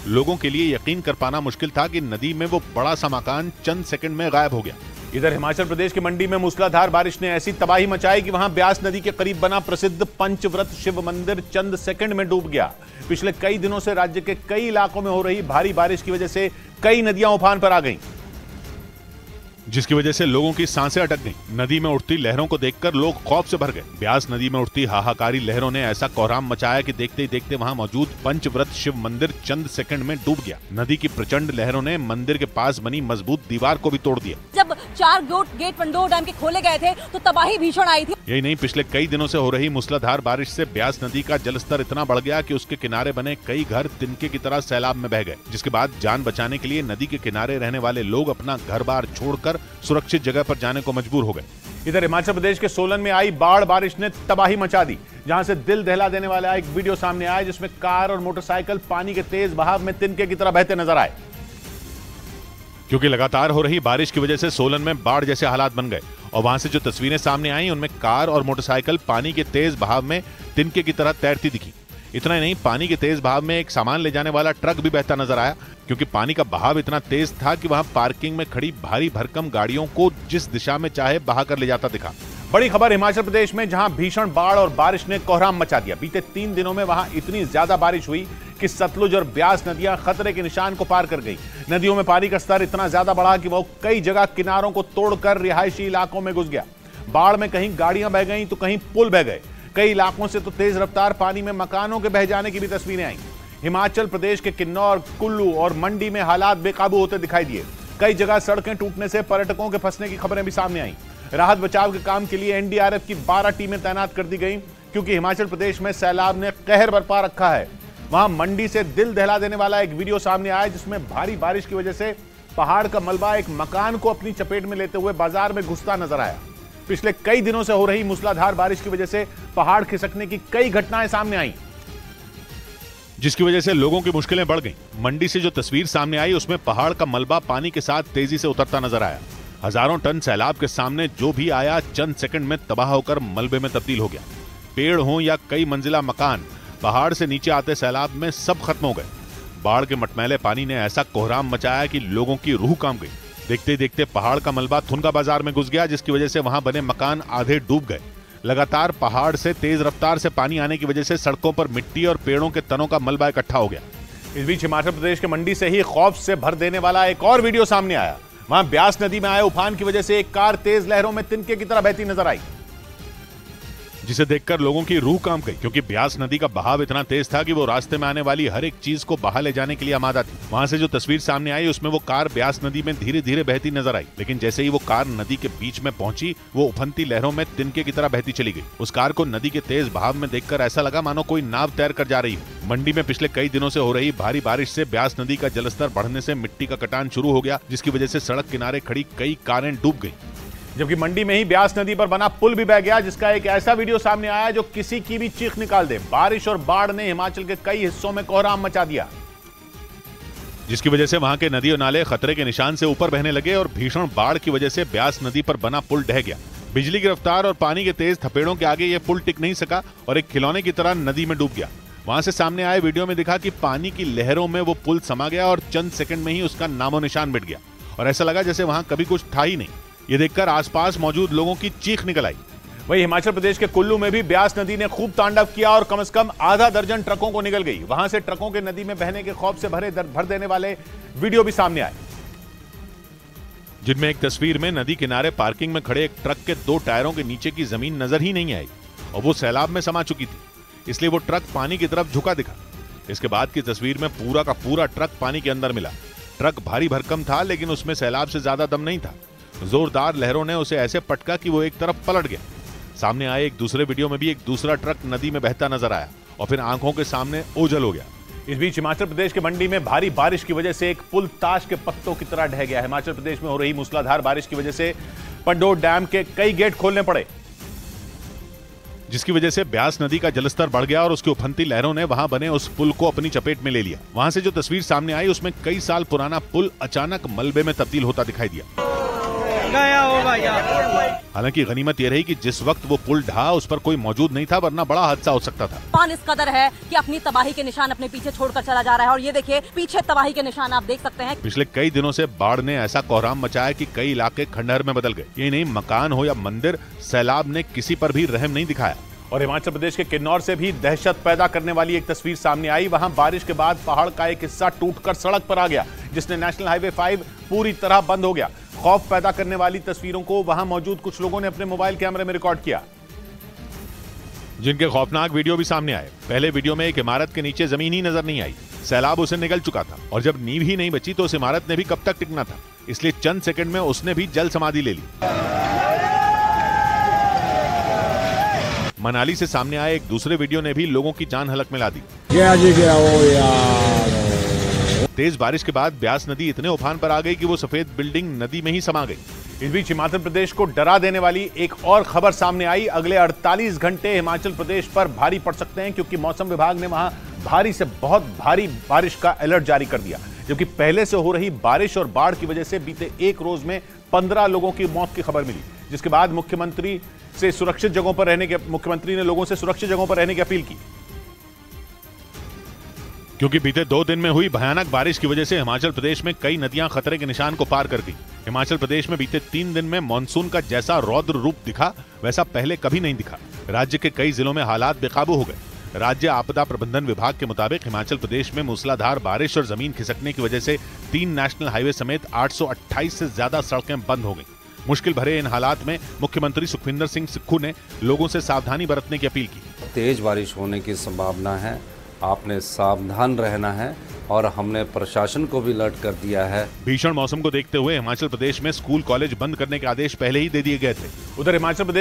लोगों के लिए यकीन कर पाना मुश्किल था कि नदी में वो बड़ा सा मकान चंद सेकंड में गायब हो गया। इधर हिमाचल प्रदेश की मंडी में मूसलाधार बारिश ने ऐसी तबाही मचाई कि वहां ब्यास नदी के करीब बना प्रसिद्ध पंचव्रत शिव मंदिर चंद सेकंड में डूब गया। पिछले कई दिनों से राज्य के कई इलाकों में हो रही भारी बारिश की वजह से कई नदियां उफान पर आ गईं, जिसकी वजह से लोगों की सांसें अटक गईं। नदी में उठती लहरों को देखकर लोग खौफ से भर गए। ब्यास नदी में उठती हाहाकारी लहरों ने ऐसा कोहराम मचाया कि देखते ही देखते वहां मौजूद पंचव्रत शिव मंदिर चंद सेकंड में डूब गया। नदी की प्रचंड लहरों ने मंदिर के पास बनी मजबूत दीवार को भी तोड़ दिया। जब 4 गेट पंडोह डैम के खोले गए थे तो तबाही भीषण आई थी। यही नहीं, पिछले कई दिनों से हो रही मूसलाधार बारिश से ब्यास नदी का जलस्तर इतना बढ़ गया कि उसके किनारे बने कई घर तिनके की तरह सैलाब में बह गए, जिसके बाद जान बचाने के लिए नदी के किनारे रहने वाले लोग अपना घर बार छोड़कर सुरक्षित जगह पर जाने को मजबूर हो गए। इधर हिमाचल प्रदेश के सोलन में आई बाढ़ बारिश ने तबाही मचा दी, जहां से दिल दहला देने वाला एक वीडियो सामने आया जिसमें कार और मोटरसाइकिल पानी के तेज बहाव में तिनके की तरह बहते नजर आए। क्योंकि लगातार हो रही बारिश की वजह से सोलन में बाढ़ जैसे हालात बन गए और वहां से जो तस्वीरें सामने आई उनमें कार और मोटरसाइकिल पानी के तेज बहाव में तिनके की तरह तैरती दिखी। इतना ही नहीं, पानी के तेज बहाव में एक सामान ले जाने वाला ट्रक भी बहता नजर आया, क्योंकि पानी का बहाव इतना तेज था कि वहां पार्किंग में खड़ी भारी भरकम गाड़ियों को जिस दिशा में चाहे बहाकर ले जाता दिखा। बड़ी खबर हिमाचल प्रदेश में, जहां भीषण बाढ़ और बारिश ने कोहराम मचा दिया। बीते 3 दिनों में वहां इतनी ज्यादा बारिश हुई कि सतलुज और ब्यास नदियां खतरे के निशान को पार कर गई। नदियों में पानी का स्तर इतना ज्यादा बढ़ा कि वो कई जगह किनारों को तोड़कर रिहायशी इलाकों में घुस गया। बाढ़ में कहीं गाड़ियां बह गईं तो कहीं पुल बह गए। कई इलाकों से तो तेज रफ्तार पानी में मकानों के बह जाने की भी तस्वीरें आई। हिमाचल प्रदेश के किन्नौर, कुल्लू और मंडी में हालात बेकाबू होते दिखाई दिए। कई जगह सड़कें टूटने से पर्यटकों के फंसने की खबरें भी सामने आई। राहत बचाव के काम के लिए एनडीआरएफ की 12 टीमें तैनात कर दी गई, क्योंकि हिमाचल प्रदेश में सैलाब ने कहर बरपा रखा है। वहां मंडी से दिल दहला देने वाला एक वीडियो सामने आया जिसमें भारी बारिश की वजह से पहाड़ का मलबा एक मकान को अपनी चपेट में लेते हुए बाजार में घुसता नजर आया। पिछले कई दिनों से हो रही मूसलाधार बारिश की वजह से पहाड़ खिसकने की कई घटनाएं सामने आई, जिसकी वजह से लोगों की मुश्किलें बढ़ गईं। मंडी से जो तस्वीर सामने आई उसमें पहाड़ का मलबा पानी के साथ तेजी से उतरता नजर आया। हजारों टन सैलाब के सामने जो भी आया चंद सेकंड में तबाह होकर मलबे में तब्दील हो गया। पेड़ हो या कई मंजिला मकान, पहाड़ से नीचे आते सैलाब में सब खत्म हो गए। बाढ़ के मटमैले पानी ने ऐसा कोहराम मचाया कि लोगों की रूह कांप गई। देखते देखते पहाड़ का मलबा थुनका बाजार में घुस गया, जिसकी वजह से वहां बने मकान आधे डूब गए। लगातार पहाड़ से तेज रफ्तार से पानी आने की वजह से सड़कों पर मिट्टी और पेड़ों के तनों का मलबा इकट्ठा हो गया। इस बीच हिमाचल प्रदेश के मंडी से ही खौफ से भर देने वाला एक और वीडियो सामने आया। वहां ब्यास नदी में आए उफान की वजह से एक कार तेज लहरों में तिनके की तरह बहती नजर आई, जिसे देखकर लोगों की रूह कांप गई, क्योंकि ब्यास नदी का बहाव इतना तेज था कि वो रास्ते में आने वाली हर एक चीज को बहा ले जाने के लिए आमादा थी। वहां से जो तस्वीर सामने आई उसमें वो कार ब्यास नदी में धीरे धीरे बहती नजर आई, लेकिन जैसे ही वो कार नदी के बीच में पहुंची वो उफनती लहरों में तिनके की तरह बहती चली गई। उस कार को नदी के तेज बहाव में देखकर ऐसा लगा मानो कोई नाव तैर कर जा रही हो। मंडी में पिछले कई दिनों से हो रही भारी बारिश से ब्यास नदी का जलस्तर बढ़ने से मिट्टी का कटान शुरू हो गया, जिसकी वजह से सड़क किनारे खड़ी कई कारें डूब गई। जबकि मंडी में ही ब्यास नदी पर बना पुल भी बह गया, जिसका एक ऐसा वीडियो सामने आया जो किसी की भी चीख निकाल दे। बारिश और बाढ़ ने हिमाचल के कई हिस्सों में कोहराम मचा दिया, जिसकी वजह से वहां के नदी और नाले खतरे के निशान से ऊपर बहने लगे और भीषण बाढ़ की वजह से ब्यास नदी पर बना पुल ढह गया। बिजली की रफ्तार और पानी के तेज थपेड़ों के आगे यह पुल टिक नहीं सका और एक खिलौने की तरह नदी में डूब गया। वहां से सामने आए वीडियो में दिखा कि पानी की लहरों में वो पुल समा गया और चंद सेकंड में ही उसका नामो निशान मिट गया और ऐसा लगा जैसे वहां कभी कुछ था ही नहीं। ये देखकर आसपास मौजूद लोगों की चीख निकल आई। वहीं हिमाचल प्रदेश के कुल्लू में भी ब्यास नदी ने खूब तांडव किया और कम से कम आधा दर्जन ट्रकों को निगल गई। वहां से ट्रकों के नदी में बहने के खौफ से भर देने वाले वीडियो भी सामने आए, जिनमें एक तस्वीर में नदी किनारे पार्किंग में खड़े एक ट्रक के 2 टायरों के नीचे की जमीन नजर ही नहीं आई और वो सैलाब में समा चुकी थी, इसलिए वो ट्रक पानी की तरफ झुका दिखा। इसके बाद की तस्वीर में पूरा का पूरा ट्रक पानी के अंदर मिला। ट्रक भारी भरकम था, लेकिन उसमें सैलाब से ज्यादा दम नहीं था। जोरदार लहरों ने उसे ऐसे पटका कि वो एक तरफ पलट गया। सामने आए एक दूसरे वीडियो में भी एक दूसरा ट्रक नदी में बहता नजर आया और फिर आंखों के सामने ओझल हो गया। इस बीच हिमाचल प्रदेश के मंडी में भारी बारिश की वजह से एक पुल ताश के पत्तों की तरह ढह गया। हिमाचल प्रदेश में हो रही मूसलाधार बारिश की वजह से पंडोर डैम के कई गेट खोलने पड़े, जिसकी वजह से ब्यास नदी का जलस्तर बढ़ गया और उसकी उफनती लहरों ने वहां बने उस पुल को अपनी चपेट में ले लिया। वहां से जो तस्वीर सामने आई उसमें कई साल पुराना पुल अचानक मलबे में तब्दील होता दिखाई दिया। हालांकि गनीमत यह रही कि जिस वक्त वो पुल ढहा उस पर कोई मौजूद नहीं था, वरना बड़ा हादसा हो सकता था। तूफान इस कदर है कि अपनी तबाही के निशान अपने पीछे छोड़कर चला जा रहा है और ये देखिए पीछे तबाही के निशान आप देख सकते हैं। पिछले कई दिनों से बाढ़ ने ऐसा कोहराम मचाया कि कई इलाके खंडहर में बदल गए। ये नहीं, मकान हो या मंदिर, सैलाब ने किसी पर भी रहम नहीं दिखाया। और हिमाचल प्रदेश के किन्नौर से भी दहशत पैदा करने वाली एक तस्वीर सामने आई। वहां बारिश के बाद पहाड़ का एक हिस्सा टूटकर सड़क पर आ गया, जिसने नेशनल हाईवे 5 पूरी तरह बंद हो गया। खौफ पैदा करने वाली तस्वीरों को वहां मौजूद कुछ लोगों ने अपने मोबाइल कैमरे में रिकॉर्ड किया, जिनके खौफनाक वीडियो भी सामने आए। पहले वीडियो में एक इमारत के नीचे जमीन ही नजर नहीं आई, सैलाब उसे निगल चुका था और जब नींव ही नहीं बची तो उस इमारत ने भी कब तक टिकना था, इसलिए चंद सेकंड में उसने भी जल समाधि ले ली। मनाली से सामने आए एक दूसरे वीडियो ने भी लोगों की जान हलक में ला दी। तेज बारिश के बाद ब्यास नदी इतने उफान पर आ गई कि वो सफेद बिल्डिंग नदी में ही समा गई। इस बीच हिमाचल प्रदेश को डरा देने वाली एक और खबर सामने आई। अगले 48 घंटे हिमाचल प्रदेश पर भारी पड़ सकते हैं, क्योंकि मौसम विभाग ने वहां भारी से बहुत भारी बारिश का अलर्ट जारी कर दिया। जबकि पहले से हो रही बारिश और बाढ़ की वजह से बीते एक रोज में 15 लोगों की मौत की खबर मिली, जिसके बाद मुख्यमंत्री ने लोगों से सुरक्षित जगहों पर रहने की अपील की। क्योंकि बीते 2 दिन में हुई भयानक बारिश की वजह से हिमाचल प्रदेश में कई नदियां खतरे के निशान को पार कर गई। हिमाचल प्रदेश में बीते 3 दिन में मानसून का जैसा रौद्र रूप दिखा, वैसा पहले कभी नहीं दिखा। राज्य के कई जिलों में हालात बेकाबू हो गए। राज्य आपदा प्रबंधन विभाग के मुताबिक हिमाचल प्रदेश में मूसलाधार बारिश और जमीन खिसकने की वजह से 3 नेशनल हाईवे समेत 828 से ज्यादा सड़कें बंद हो गई। मुश्किल भरे इन हालात में मुख्यमंत्री सुखविंदर सिंह सुक्खू ने लोगों से सावधानी बरतने की अपील की। तेज बारिश होने की संभावना है, आपने सावधान रहना है और हमने प्रशासन को भी अलर्ट कर दिया है। भीषण मौसम को देखते हुए हिमाचल प्रदेश में स्कूल कॉलेज बंद करने के आदेश पहले ही दे दिए गए थे। उधर हिमाचल प्रदेश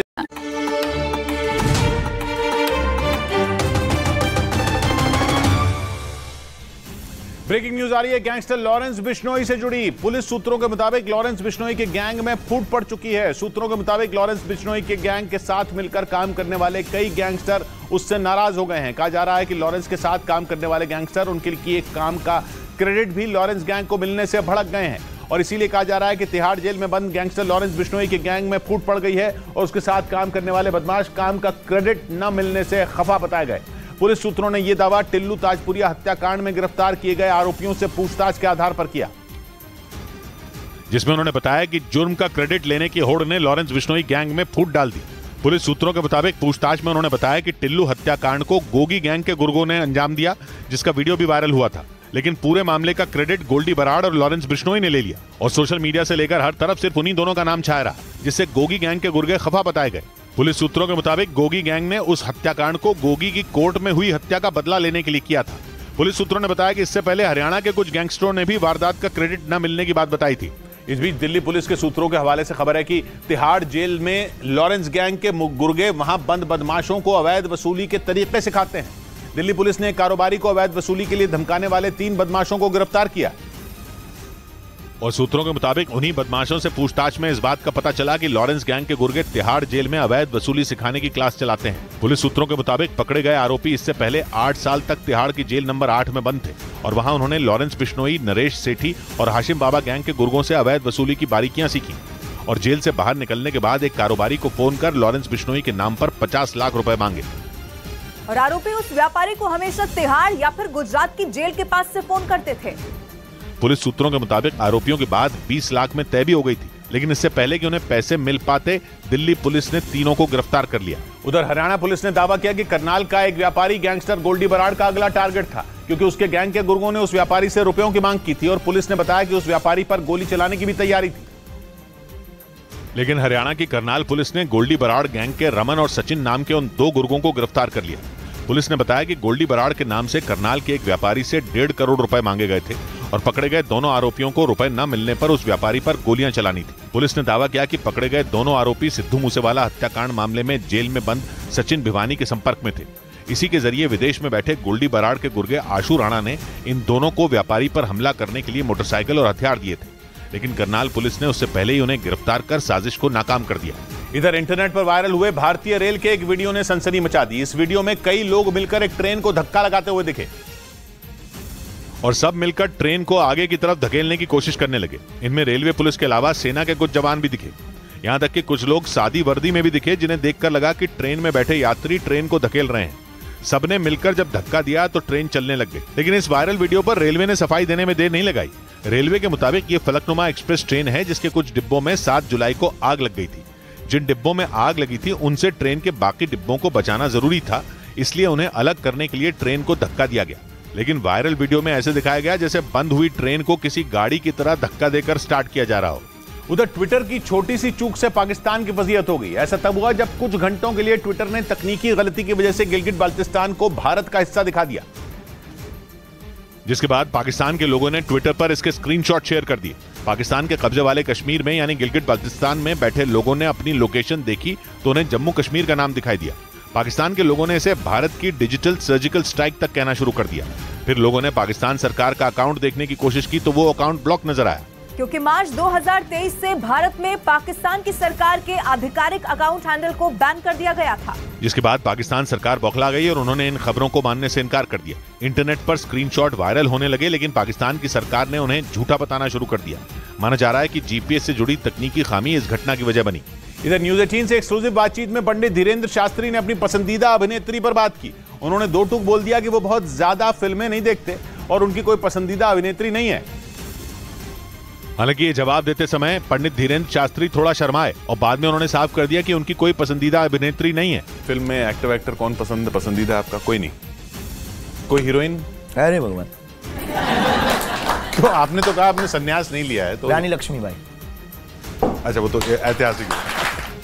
ब्रेकिंग न्यूज आ रही है गैंगस्टर लॉरेंस बिश्नोई से जुड़ी। पुलिस सूत्रों के मुताबिक लॉरेंस बिश्नोई के गैंग में फूट पड़ चुकी है। सूत्रों के मुताबिक लॉरेंस बिश्नोई के गैंग के साथ मिलकर काम करने वाले कई गैंगस्टर उससे नाराज हो गए हैं। कहा जा रहा है कि लॉरेंस के साथ काम करने वाले गैंगस्टर उनके किए काम का क्रेडिट भी लॉरेंस गैंग को मिलने से भड़क गए हैं और इसीलिए कहा जा रहा है कि तिहाड़ जेल में बंद गैंगस्टर लॉरेंस बिश्नोई के गैंग में फूट पड़ गई है और उसके साथ काम करने वाले बदमाश काम का क्रेडिट न मिलने से खफा बताए गए। पुलिस सूत्रों ने यह दावा टिल्लू ताजपुरिया हत्याकांड में गिरफ्तार किए गए आरोपियों से पूछताछ के आधार पर किया, जिसमें उन्होंने बताया कि जुर्म का क्रेडिट लेने की होड़ ने लॉरेंस बिश्नोई गैंग में फूट डाल दी। पुलिस सूत्रों के मुताबिक पूछताछ में उन्होंने बताया कि टिल्लू हत्याकांड को गोगी गैंग के गुर्गों ने अंजाम दिया, जिसका वीडियो भी वायरल हुआ था, लेकिन पूरे मामले का क्रेडिट गोल्डी बराड़ और लॉरेंस बिश्नोई ने ले लिया और सोशल मीडिया से लेकर हर तरफ सिर्फ उन्हीं दोनों का नाम छाया रहा, जिससे गोगी गैंग के गुर्गे खफा बताए गए। पुलिस सूत्रों के मुताबिक गोगी गैंग ने उस हत्याकांड को गोगी की कोर्ट में हुई हत्या का बदला लेने के लिए किया था। पुलिस सूत्रों ने बताया कि इससे पहले हरियाणा के कुछ गैंगस्टरों ने भी वारदात का क्रेडिट न मिलने की बात बताई थी। इस बीच दिल्ली पुलिस के सूत्रों के हवाले से खबर है कि तिहाड़ जेल में लॉरेंस गैंग के गुर्गे वहां बंद बदमाशों को अवैध वसूली के तरीके सिखाते हैं। दिल्ली पुलिस ने कारोबारी को अवैध वसूली के लिए धमकाने वाले 3 बदमाशों को गिरफ्तार किया और सूत्रों के मुताबिक उन्हीं बदमाशों से पूछताछ में इस बात का पता चला कि लॉरेंस गैंग के गुर्गे तिहाड़ जेल में अवैध वसूली सिखाने की क्लास चलाते हैं। पुलिस सूत्रों के मुताबिक पकड़े गए आरोपी इससे पहले 8 साल तक तिहाड़ की जेल नंबर 8 में बंद थे और वहां उन्होंने लॉरेंस बिश्नोई, नरेश सेठी और हाशिम बाबा गैंग के गुर्गों से अवैध वसूली की बारीकियां सीखी और जेल से बाहर निकलने के बाद एक कारोबारी को फोन कर लॉरेंस बिश्नोई के नाम पर 50 लाख रुपए मांगे। और आरोपी उस व्यापारी को हमेशा तिहाड़ या फिर गुजरात की जेल के पास से फोन करते थे। पुलिस सूत्रों के मुताबिक आरोपियों की बात 20 लाख में तय भी हो गई थी, लेकिन इससे पहले कि उन्हें पैसे मिल पाते दिल्ली पुलिस ने तीनों को गिरफ्तार कर लिया। उधर हरियाणा पुलिस ने दावा किया कि करनाल का एक व्यापारी गैंगस्टर गोल्डी बराड़ का अगला टारगेट था, क्योंकि उसके गैंग के गुर्गों ने उस व्यापारी से रुपयों की मांग की थी और पुलिस ने बताया कि उस व्यापारी पर गोली चलाने की भी तैयारी थी। लेकिन हरियाणा की करनाल पुलिस ने गोल्डी बराड़ गैंग के रमन और सचिन नाम के उन 2 गुर्गों को गिरफ्तार कर लिया। पुलिस ने बताया कि गोल्डी बराड़ के नाम से करनाल के एक व्यापारी से 1.5 करोड़ रुपए मांगे गए थे और पकड़े गए दोनों आरोपियों को रुपए न मिलने पर उस व्यापारी पर गोलियां चलानी थी। पुलिस ने दावा किया कि पकड़े गए दोनों आरोपी सिद्धू मूसेवाला हत्याकांड मामले में जेल में बंद सचिन भिवानी के संपर्क में थे। इसी के जरिए विदेश में बैठे गोल्डी बराड़ के गुर्गे आशु राणा ने इन दोनों को व्यापारी पर हमला करने के लिए मोटरसाइकिल और हथियार दिए थे, लेकिन करनाल पुलिस ने उससे पहले ही उन्हें गिरफ्तार कर साजिश को नाकाम कर दिया। इधर इंटरनेट पर वायरल हुए भारतीय रेल के एक वीडियो ने सनसनी मचा दी। इस वीडियो में कई लोग मिलकर एक ट्रेन को धक्का लगाते हुए दिखे और सब मिलकर ट्रेन को आगे की तरफ धकेलने की कोशिश करने लगे। इनमें रेलवे पुलिस के अलावा सेना के कुछ जवान भी दिखे। यहां तक कि कुछ लोग सादी वर्दी में भी दिखे, जिन्हें देखकर लगा कि ट्रेन में बैठे यात्री ट्रेन को धकेल रहे हैं। सबने मिलकर जब धक्का दिया तो ट्रेन चलने लग गई। लेकिन इस वायरल वीडियो पर रेलवे ने सफाई देने में देर नहीं लगाई। रेलवे के मुताबिक ये फलकनुमा एक्सप्रेस ट्रेन है, जिसके कुछ डिब्बों में 7 जुलाई को आग लग गई थी। जिन डिब्बों में आग लगी थी उनसे ट्रेन के बाकी डिब्बों को बचाना जरूरी था, इसलिए उन्हें अलग करने के लिए ट्रेन को धक्का दिया गया। लेकिन वायरल वीडियो में ऐसे दिखाया गया जैसे बंद हुई ट्रेन को किसी गाड़ी की तरह धक्का देकर स्टार्ट किया जा रहा हो। उधर ट्विटर की छोटी सी चूक से पाकिस्तान की वजीयत हो गई। ऐसा तब हुआ जब कुछ घंटों के लिए ट्विटर ने तकनीकी गलती की वजह से गिलगिट बाल्टिस्तान को भारत का हिस्सा दिखा दिया, जिसके बाद पाकिस्तान के लोगों ने ट्विटर पर इसके स्क्रीनशॉट शेयर कर दिए। पाकिस्तान के कब्जे वाले कश्मीर में यानी गिलगिट बाल्टिस्तान में बैठे लोगों ने अपनी लोकेशन देखी तो उन्हें जम्मू कश्मीर का नाम दिखाई दिया। पाकिस्तान के लोगों ने इसे भारत की डिजिटल सर्जिकल स्ट्राइक तक कहना शुरू कर दिया। फिर लोगों ने पाकिस्तान सरकार का अकाउंट देखने की कोशिश की तो वो अकाउंट ब्लॉक नजर आया, क्योंकि मार्च 2023 से भारत में पाकिस्तान की सरकार के आधिकारिक अकाउंट हैंडल को बैन कर दिया गया था, जिसके बाद पाकिस्तान सरकार बौखला गई और उन्होंने इन खबरों को मानने से इनकार कर दिया। इंटरनेट पर स्क्रीनशॉट वायरल होने लगे, लेकिन पाकिस्तान की सरकार ने उन्हें झूठा बताना शुरू कर दिया। माना जा रहा है कि जीपीएस से जुड़ी तकनीकी खामी इस घटना की वजह बनी। इधर न्यूज 18 से एक्सक्लूसिव बातचीत में पंडित धीरेन्द्र शास्त्री ने अपनी पसंदीदा अभिनेत्री पर बात की। उन्होंने दो टूक बोल दिया कि वो बहुत ज्यादा फिल्में नहीं देखते और उनकी कोई पसंदीदा अभिनेत्री नहीं है। हालांकि ये जवाब देते समय पंडित धीरेन्द्र शास्त्री थोड़ा शर्माए और बाद में उन्होंने साफ कर दिया कि उनकी कोई पसंदीदा अभिनेत्री नहीं है। फिल्म में एक्टर कौन पसंदीदा आपका? कोई नहीं। कोई हीरोइन? अरे भगवान, क्यों? आपने तो कहा आपने संन्यास नहीं लिया है तो। रानी लक्ष्मीबाई। अच्छा, वो तो ऐतिहासिक है।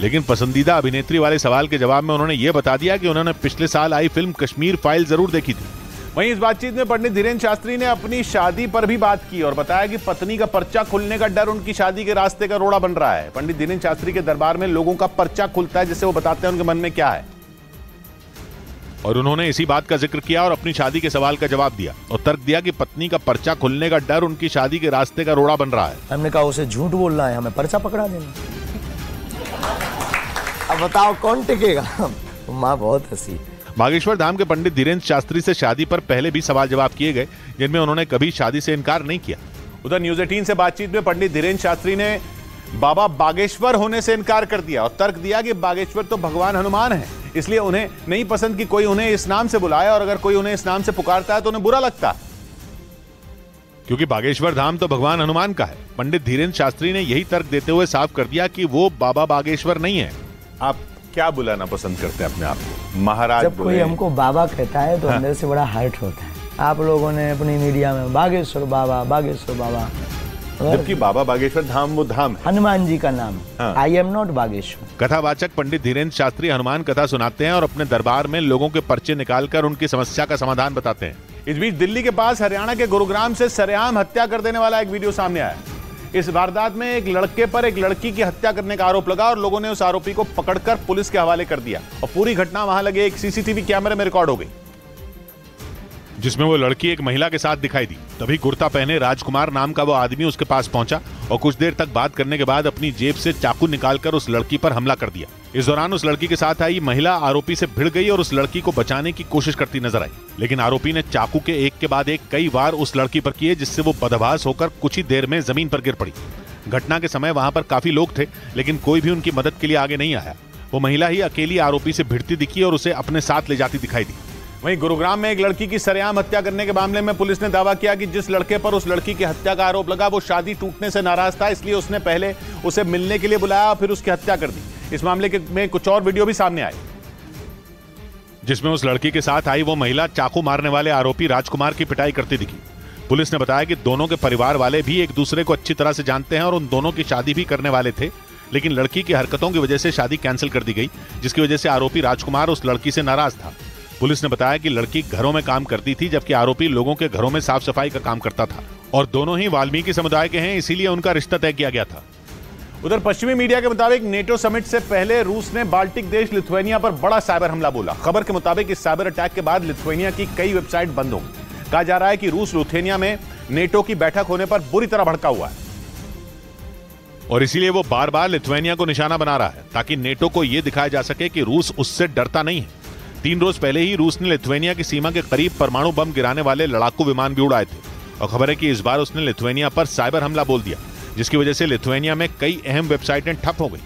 लेकिन पसंदीदा अभिनेत्री वाले सवाल के जवाब में उन्होंने ये बता दिया कि उन्होंने पिछले साल आई फिल्म कश्मीर फाइल जरूर देखी थी। वहीं इस बातचीत में पंडित धीरेन्द्र शास्त्री ने अपनी शादी पर भी बात की और बताया कि पत्नी का पर्चा खुलने का डर उनकी शादी के रास्ते का रोड़ा बन रहा है। पंडित धीरेन्द्र शास्त्री के दरबार में लोगों का पर्चा खुलता है, जिससे वो बताते हैं उनके मन में क्या है, और उन्होंने इसी बात का जिक्र किया और अपनी शादी के सवाल का जवाब दिया और तर्क दिया कि पत्नी का पर्चा खुलने का डर उनकी शादी के रास्ते का रोड़ा बन रहा है। हमने कहा उसे झूठ बोल रहा है, हमें पर्चा पकड़ा देना। अब बताओ कौन टिकेगा? माँ बहुत हंसी। बागेश्वर धाम के पंडित धीरेन्द्र शास्त्री से शादी पर पहले भी सवाल जवाब किए गए, जिनमें उन्होंने कभी शादी से इनकार नहीं किया। उधर न्यूज 18 से बातचीत में पंडित धीरेन्द्र शास्त्री ने बाबा बागेश्वर होने से इनकार कर दिया और तर्क दिया कि बागेश्वर तो भगवान हनुमान है, इसलिए उन्हें नहीं पसंद कि कोई उन्हें इस नाम से बुलाए, और अगर कोई उन्हें इस नाम से पुकारता है तो उन्हें बुरा लगता, क्योंकि बागेश्वर धाम तो भगवान हनुमान का है। पंडित धीरेन्द्र शास्त्री ने यही तर्क देते हुए साफ कर दिया कि वो बाबा बागेश्वर नहीं है। आप क्या बुलाना पसंद करते हैं अपने आप को? महाराज? जब कोई हमको बाबा कहता है तो अंदर से बड़ा हर्ट होता है। आप लोगों ने अपनी मीडिया में बागेश्वर बाबा, जबकि बाबा बागेश्वर धाम वो धाम है, हनुमान जी का नाम। I am not Bageshwar. कथावाचक पंडित धीरेन्द्र शास्त्री हनुमान कथा सुनाते हैं और अपने दरबार में लोगों के पर्चे निकालकर उनकी समस्या का समाधान बताते हैं। इस बीच दिल्ली के पास हरियाणा के गुरुग्राम से सरेआम हत्या कर देने वाला एक वीडियो सामने आया। इस वारदात में एक लड़के पर एक लड़की की हत्या करने का आरोप लगा और लोगों ने उस आरोपी को पकड़कर पुलिस के हवाले कर दिया और पूरी घटना वहां लगे एक सीसीटीवी कैमरे में रिकॉर्ड हो गई, जिसमें वो लड़की एक महिला के साथ दिखाई दी। तभी कुर्ता पहने राजकुमार नाम का वो आदमी उसके पास पहुंचा और कुछ देर तक बात करने के बाद अपनी जेब से चाकू निकालकर उस लड़की पर हमला कर दिया। इस दौरान उस लड़की के साथ आई महिला आरोपी से भिड़ गई और उस लड़की को बचाने की कोशिश करती नजर आई, लेकिन आरोपी ने चाकू के एक के बाद एक कई वार उस लड़की पर किए, जिससे वो बदहवास होकर कुछ ही देर में जमीन पर गिर पड़ी। घटना के समय वहां पर काफी लोग थे, लेकिन कोई भी उनकी मदद के लिए आगे नहीं आया। वो महिला ही अकेली आरोपी से भिड़ती दिखी और उसे अपने साथ ले जाती दिखाई दी। वहीं गुरुग्राम में एक लड़की की सरेआम हत्या करने के मामले में पुलिस ने दावा किया कि जिस लड़के पर उस लड़की की हत्या का आरोप लगा वो शादी टूटने से नाराज था, इसलिए उसने पहले उसे मिलने के लिए बुलाया और फिर उसकी हत्या कर दी। इस मामले में कुछ और वीडियो भी सामने आए, जिसमें उस लड़की के साथ आई वो महिला चाकू मारने वाले आरोपी राजकुमार की पिटाई करती दिखी। पुलिस ने बताया कि दोनों के परिवार वाले भी एक दूसरे को अच्छी तरह से जानते हैं और उन दोनों की शादी भी करने वाले थे, लेकिन लड़की की हरकतों की वजह से शादी कैंसिल कर दी गई, जिसकी वजह से आरोपी राजकुमार उस लड़की से नाराज था। पुलिस ने बताया कि लड़की घरों में काम करती थी, जबकि आरोपी लोगों के घरों में साफ सफाई का काम करता था। और दोनों ही वाल्मीकि समुदाय के हैं, इसीलिए उनका रिश्ता तय किया गया था। उधर पश्चिमी मीडिया के मुताबिक नेटो समिट से पहले रूस ने बाल्टिक देश लिथुआनिया पर बड़ा साइबर हमला बोला। खबर के मुताबिक इस साइबर अटैक के बाद लिथुआनिया की कई वेबसाइट बंद हो गई। कहा जा रहा है कि रूस लिथुआनिया में नेटो की बैठक होने पर बुरी तरह भड़का हुआ है और इसीलिए वो बार बार लिथुआनिया को निशाना बना रहा है ताकि नेटो को यह दिखाया जा सके कि रूस उससे डरता नहीं है। 3 रोज पहले ही रूस ने लिथुआनिया की सीमा के करीब परमाणु बम गिराने वाले लड़ाकू विमान भी उड़ाए थे और खबर है कि इस बार उसने लिथुआनिया पर साइबर हमला बोल दिया, जिसकी वजह से लिथुआनिया में कई अहम वेबसाइटें ठप हो गई।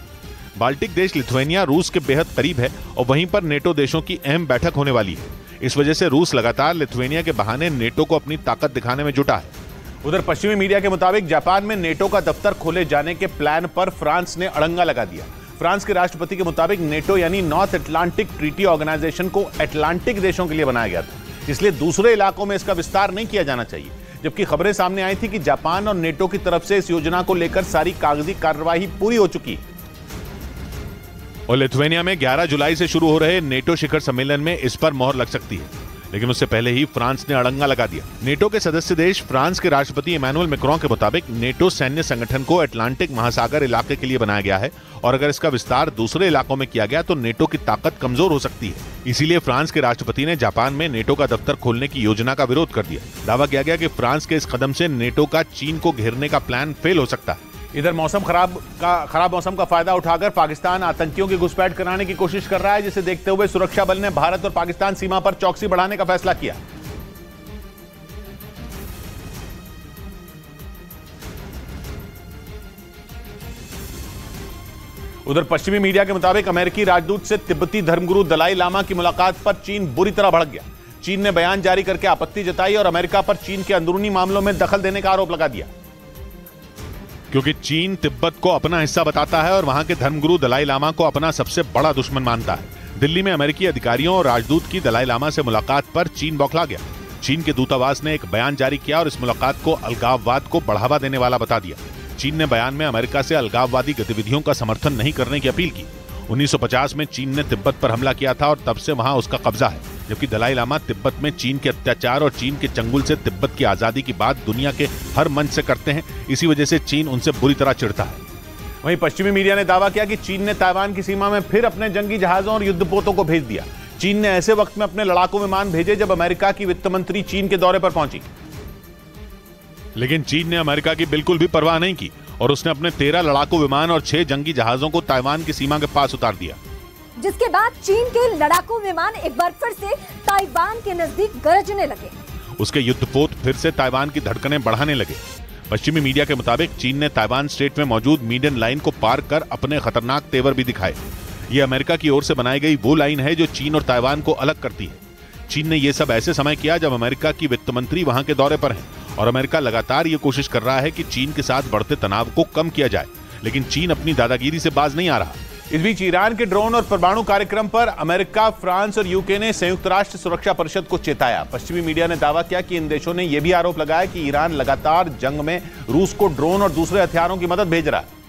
बाल्टिक देश लिथुआनिया रूस के बेहद करीब है और वहीं पर नेटो देशों की अहम बैठक होने वाली है। इस वजह से रूस लगातार लिथुआनिया के बहाने नेटो को अपनी ताकत दिखाने में जुटा है। उधर पश्चिमी मीडिया के मुताबिक जापान में नेटो का दफ्तर खोले जाने के प्लान पर फ्रांस ने अड़ंगा लगा दिया। फ्रांस के राष्ट्रपति के मुताबिक नेटो यानी नॉर्थ अटलांटिक ट्रीटी ऑर्गेनाइजेशन को अटलांटिक देशों के लिए बनाया गया था, इसलिए दूसरे इलाकों में इसका विस्तार नहीं किया जाना चाहिए। जबकि खबरें सामने आई थी कि जापान और नेटो की तरफ से इस योजना को लेकर सारी कागजी कार्यवाही पूरी हो चुकी है और लिथुआनिया में 11 जुलाई से शुरू हो रहे नेटो शिखर सम्मेलन में इस पर मोहर लग सकती है, लेकिन उससे पहले ही फ्रांस ने अड़ंगा लगा दिया। नेटो के सदस्य देश फ्रांस के राष्ट्रपति इमैनुअल मैक्रों के मुताबिक नेटो सैन्य संगठन को अटलांटिक महासागर इलाके के लिए बनाया गया है और अगर इसका विस्तार दूसरे इलाकों में किया गया तो नेटो की ताकत कमजोर हो सकती है। इसीलिए फ्रांस के राष्ट्रपति ने जापान में नेटो का दफ्तर खोलने की योजना का विरोध कर दिया। दावा किया गया कि फ्रांस के इस कदम से नेटो का चीन को घेरने का प्लान फेल हो सकता है। इधर खराब मौसम का फायदा उठाकर पाकिस्तान आतंकियों की घुसपैठ कराने की कोशिश कर रहा है, जिसे देखते हुए सुरक्षा बल ने भारत और पाकिस्तान सीमा पर चौकसी बढ़ाने का फैसला किया। उधर पश्चिमी मीडिया के मुताबिक अमेरिकी राजदूत से तिब्बती धर्मगुरु दलाई लामा की मुलाकात पर चीन बुरी तरह भड़क गया। चीन ने बयान जारी करके आपत्ति जताई और अमेरिका पर चीन के अंदरूनी मामलों में दखल देने का आरोप लगा दिया, क्योंकि चीन तिब्बत को अपना हिस्सा बताता है और वहां के धर्मगुरु दलाई लामा को अपना सबसे बड़ा दुश्मन मानता है। दिल्ली में अमेरिकी अधिकारियों और राजदूत की दलाई लामा से मुलाकात पर चीन बौखला गया। चीन के दूतावास ने एक बयान जारी किया और इस मुलाकात को अलगाववाद को बढ़ावा देने वाला बता दिया। चीन ने बयान में अमेरिका से अलगाववादी गतिविधियों का समर्थन नहीं करने की अपील की। 1950 में चीन ने तिब्बत पर हमला किया था और तब से वहां उसका कब्जा है, जबकि दलाई लामा तिब्बत में चीन के अत्याचार और चीन के चंगुल से तिब्बत की आजादी की बात दुनिया के हर मंच से करते हैं। इसी वजह से चीन उनसे बुरी तरह चिढ़ता है। वहीं पश्चिमी मीडिया ने दावा किया कि चीन ने ताइवान की सीमा में फिर अपने जंगी जहाजों और युद्धपोतों को भेज दिया। चीन ने ऐसे वक्त में अपने लड़ाकू विमान भेजे जब अमेरिका की वित्त मंत्री चीन के दौरे पर पहुंची, लेकिन चीन ने अमेरिका की बिल्कुल भी परवाह नहीं की और उसने अपने 13 लड़ाकू विमान और 6 जंगी जहाजों को ताइवान की सीमा के पास उतार दिया, जिसके बाद चीन के लड़ाकू विमान एक बार फिर से ताइवान के नजदीक गरजने लगे। उसके युद्धपोत फिर से ताइवान की धड़कनें बढ़ाने लगे। पश्चिमी मीडिया के मुताबिक चीन ने ताइवान स्ट्रेट में मौजूद मीडियन लाइन को पार कर अपने खतरनाक तेवर भी दिखाए। ये अमेरिका की ओर से बनाई गई वो लाइन है जो चीन और ताइवान को अलग करती है। चीन ने यह सब ऐसे समय किया जब अमेरिका की वित्त मंत्री वहां के दौरे पर हैं और अमेरिका लगातार ये कोशिश कर रहा है कि चीन के साथ बढ़ते तनाव को कम किया जाए, लेकिन चीन अपनी दादागिरी से बाज नहीं आ रहा। इस बीच ईरान के ड्रोन और परमाणु कार्यक्रम पर अमेरिका, फ्रांस और यूके ने संयुक्त राष्ट्र सुरक्षा परिषद को चेताया। पश्चिमी मीडिया ने दावा किया कि इन देशों ने यह भी आरोप लगाया कि ईरान लगातार जंग में रूस को ड्रोन और दूसरे हथियारों की मदद भेज रहा है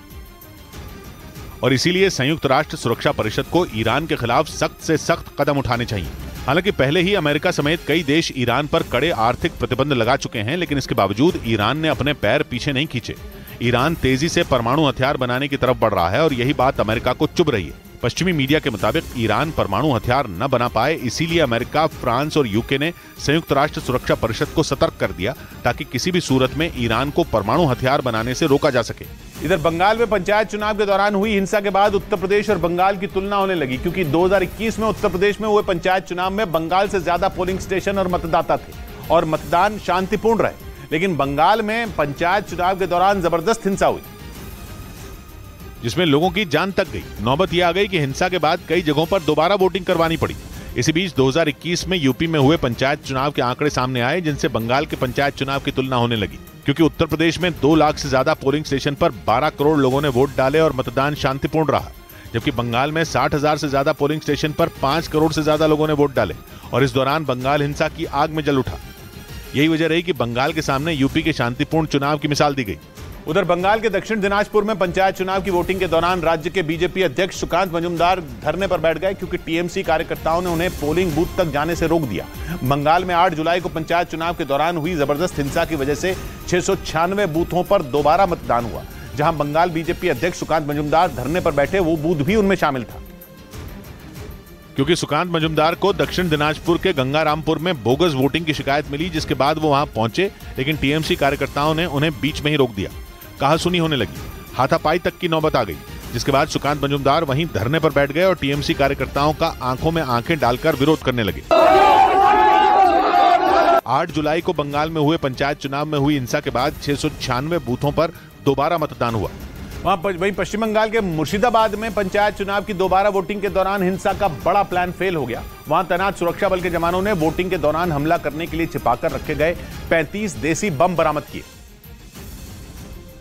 और इसीलिए संयुक्त राष्ट्र सुरक्षा परिषद को ईरान के खिलाफ सख्त से सख्त कदम उठाने चाहिए। हालांकि पहले ही अमेरिका समेत कई देश ईरान पर कड़े आर्थिक प्रतिबंध लगा चुके हैं, लेकिन इसके बावजूद ईरान ने अपने पैर पीछे नहीं खींचे। ईरान तेजी से परमाणु हथियार बनाने की तरफ बढ़ रहा है और यही बात अमेरिका को चुभ रही है। पश्चिमी मीडिया के मुताबिक ईरान परमाणु हथियार न बना पाए, इसीलिए अमेरिका, फ्रांस और यूके ने संयुक्त राष्ट्र सुरक्षा परिषद को सतर्क कर दिया ताकि किसी भी सूरत में ईरान को परमाणु हथियार बनाने से रोका जा सके। इधर बंगाल में पंचायत चुनाव के दौरान हुई हिंसा के बाद उत्तर प्रदेश और बंगाल की तुलना होने लगी, क्योंकि 2021 में उत्तर प्रदेश में हुए पंचायत चुनाव में बंगाल से ज्यादा पोलिंग स्टेशन और मतदाता थे और मतदान शांतिपूर्ण रहे, लेकिन बंगाल में पंचायत चुनाव के दौरान जबरदस्त हिंसा हुई जिसमें लोगों की जान तक गई। नौबत यह आ गई कि हिंसा के बाद कई जगहों पर दोबारा वोटिंग करवानी पड़ी। इसी बीच 2021 में यूपी में हुए पंचायत चुनाव के आंकड़े सामने आए, जिनसे बंगाल के पंचायत चुनाव की तुलना होने लगी, क्योंकि उत्तर प्रदेश में 2 लाख से ज्यादा पोलिंग स्टेशन पर 12 करोड़ लोगों ने वोट डाले और मतदान शांतिपूर्ण रहा, जबकि बंगाल में 60,000 से ज्यादा पोलिंग स्टेशन पर 5 करोड़ से ज्यादा लोगों ने वोट डाले और इस दौरान बंगाल हिंसा की आग में जल उठा। यही वजह रही कि बंगाल के सामने यूपी के शांतिपूर्ण चुनाव की मिसाल दी गई। उधर बंगाल के दक्षिण दिनाजपुर में पंचायत चुनाव की वोटिंग के दौरान राज्य के बीजेपी अध्यक्ष सुकांत मजूमदार धरने पर बैठ गए क्योंकि टीएमसी कार्यकर्ताओं ने उन्हें पोलिंग बूथ तक जाने से रोक दिया। बंगाल में 8 जुलाई को पंचायत चुनाव के दौरान हुई जबरदस्त हिंसा की वजह से 696 बूथों पर दोबारा मतदान हुआ। जहां बंगाल बीजेपी अध्यक्ष सुकांत मजूमदार धरने पर बैठे, वो बूथ भी उनमें शामिल था। क्योंकि सुकांत मजूमदार को दक्षिण दिनाजपुर के गंगारामपुर में बोगस वोटिंग की शिकायत मिली, जिसके बाद वो वहां पहुंचे, लेकिन टीएमसी कार्यकर्ताओं ने उन्हें बीच में ही रोक दिया। कहासुनी होने लगी, हाथापाई तक की नौबत आ गई, जिसके बाद सुकांत मजूमदार वहीं धरने पर बैठ गए और टीएमसी कार्यकर्ताओं का आंखों में आंखें डालकर विरोध करने लगे। 8 जुलाई को बंगाल में हुए पंचायत चुनाव में हुई हिंसा के बाद 696 बूथों पर दोबारा मतदान हुआ। वहीं पश्चिम बंगाल के मुर्शिदाबाद में पंचायत चुनाव की दोबारा वोटिंग के दौरान हिंसा का बड़ा प्लान फेल हो गया। वहां तैनात सुरक्षा बल के जवानों ने वोटिंग के दौरान हमला करने के लिए छिपाकर रखे गए 35 देसी बम बरामद किए।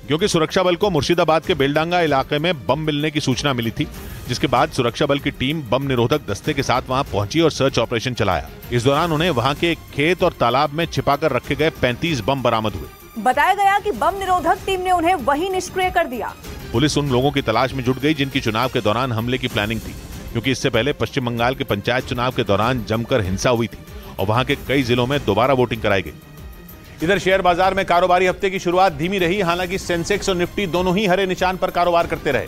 क्योंकि सुरक्षा बल को मुर्शिदाबाद के बेलडांगा इलाके में बम मिलने की सूचना मिली थी, जिसके बाद सुरक्षा बल की टीम बम निरोधक दस्ते के साथ वहां पहुंची और सर्च ऑपरेशन चलाया। इस दौरान उन्हें वहां के एक खेत और तालाब में छिपाकर रखे गए 35 बम बरामद हुए। बताया गया कि बम निरोधक टीम ने उन्हें वहीं निष्क्रिय कर दिया। पुलिस उन लोगों की तलाश में जुट गई जिनकी चुनाव के दौरान हमले की प्लानिंग थी, क्योंकि इससे पहले पश्चिम बंगाल के पंचायत चुनाव के दौरान जमकर हिंसा हुई थी और वहां के कई जिलों में दोबारा वोटिंग कराई गई। इधर शेयर बाजार में कारोबारी हफ्ते की शुरुआत धीमी रही। हालांकि सेंसेक्स और निफ्टी दोनों ही हरे निशान पर कारोबार करते रहे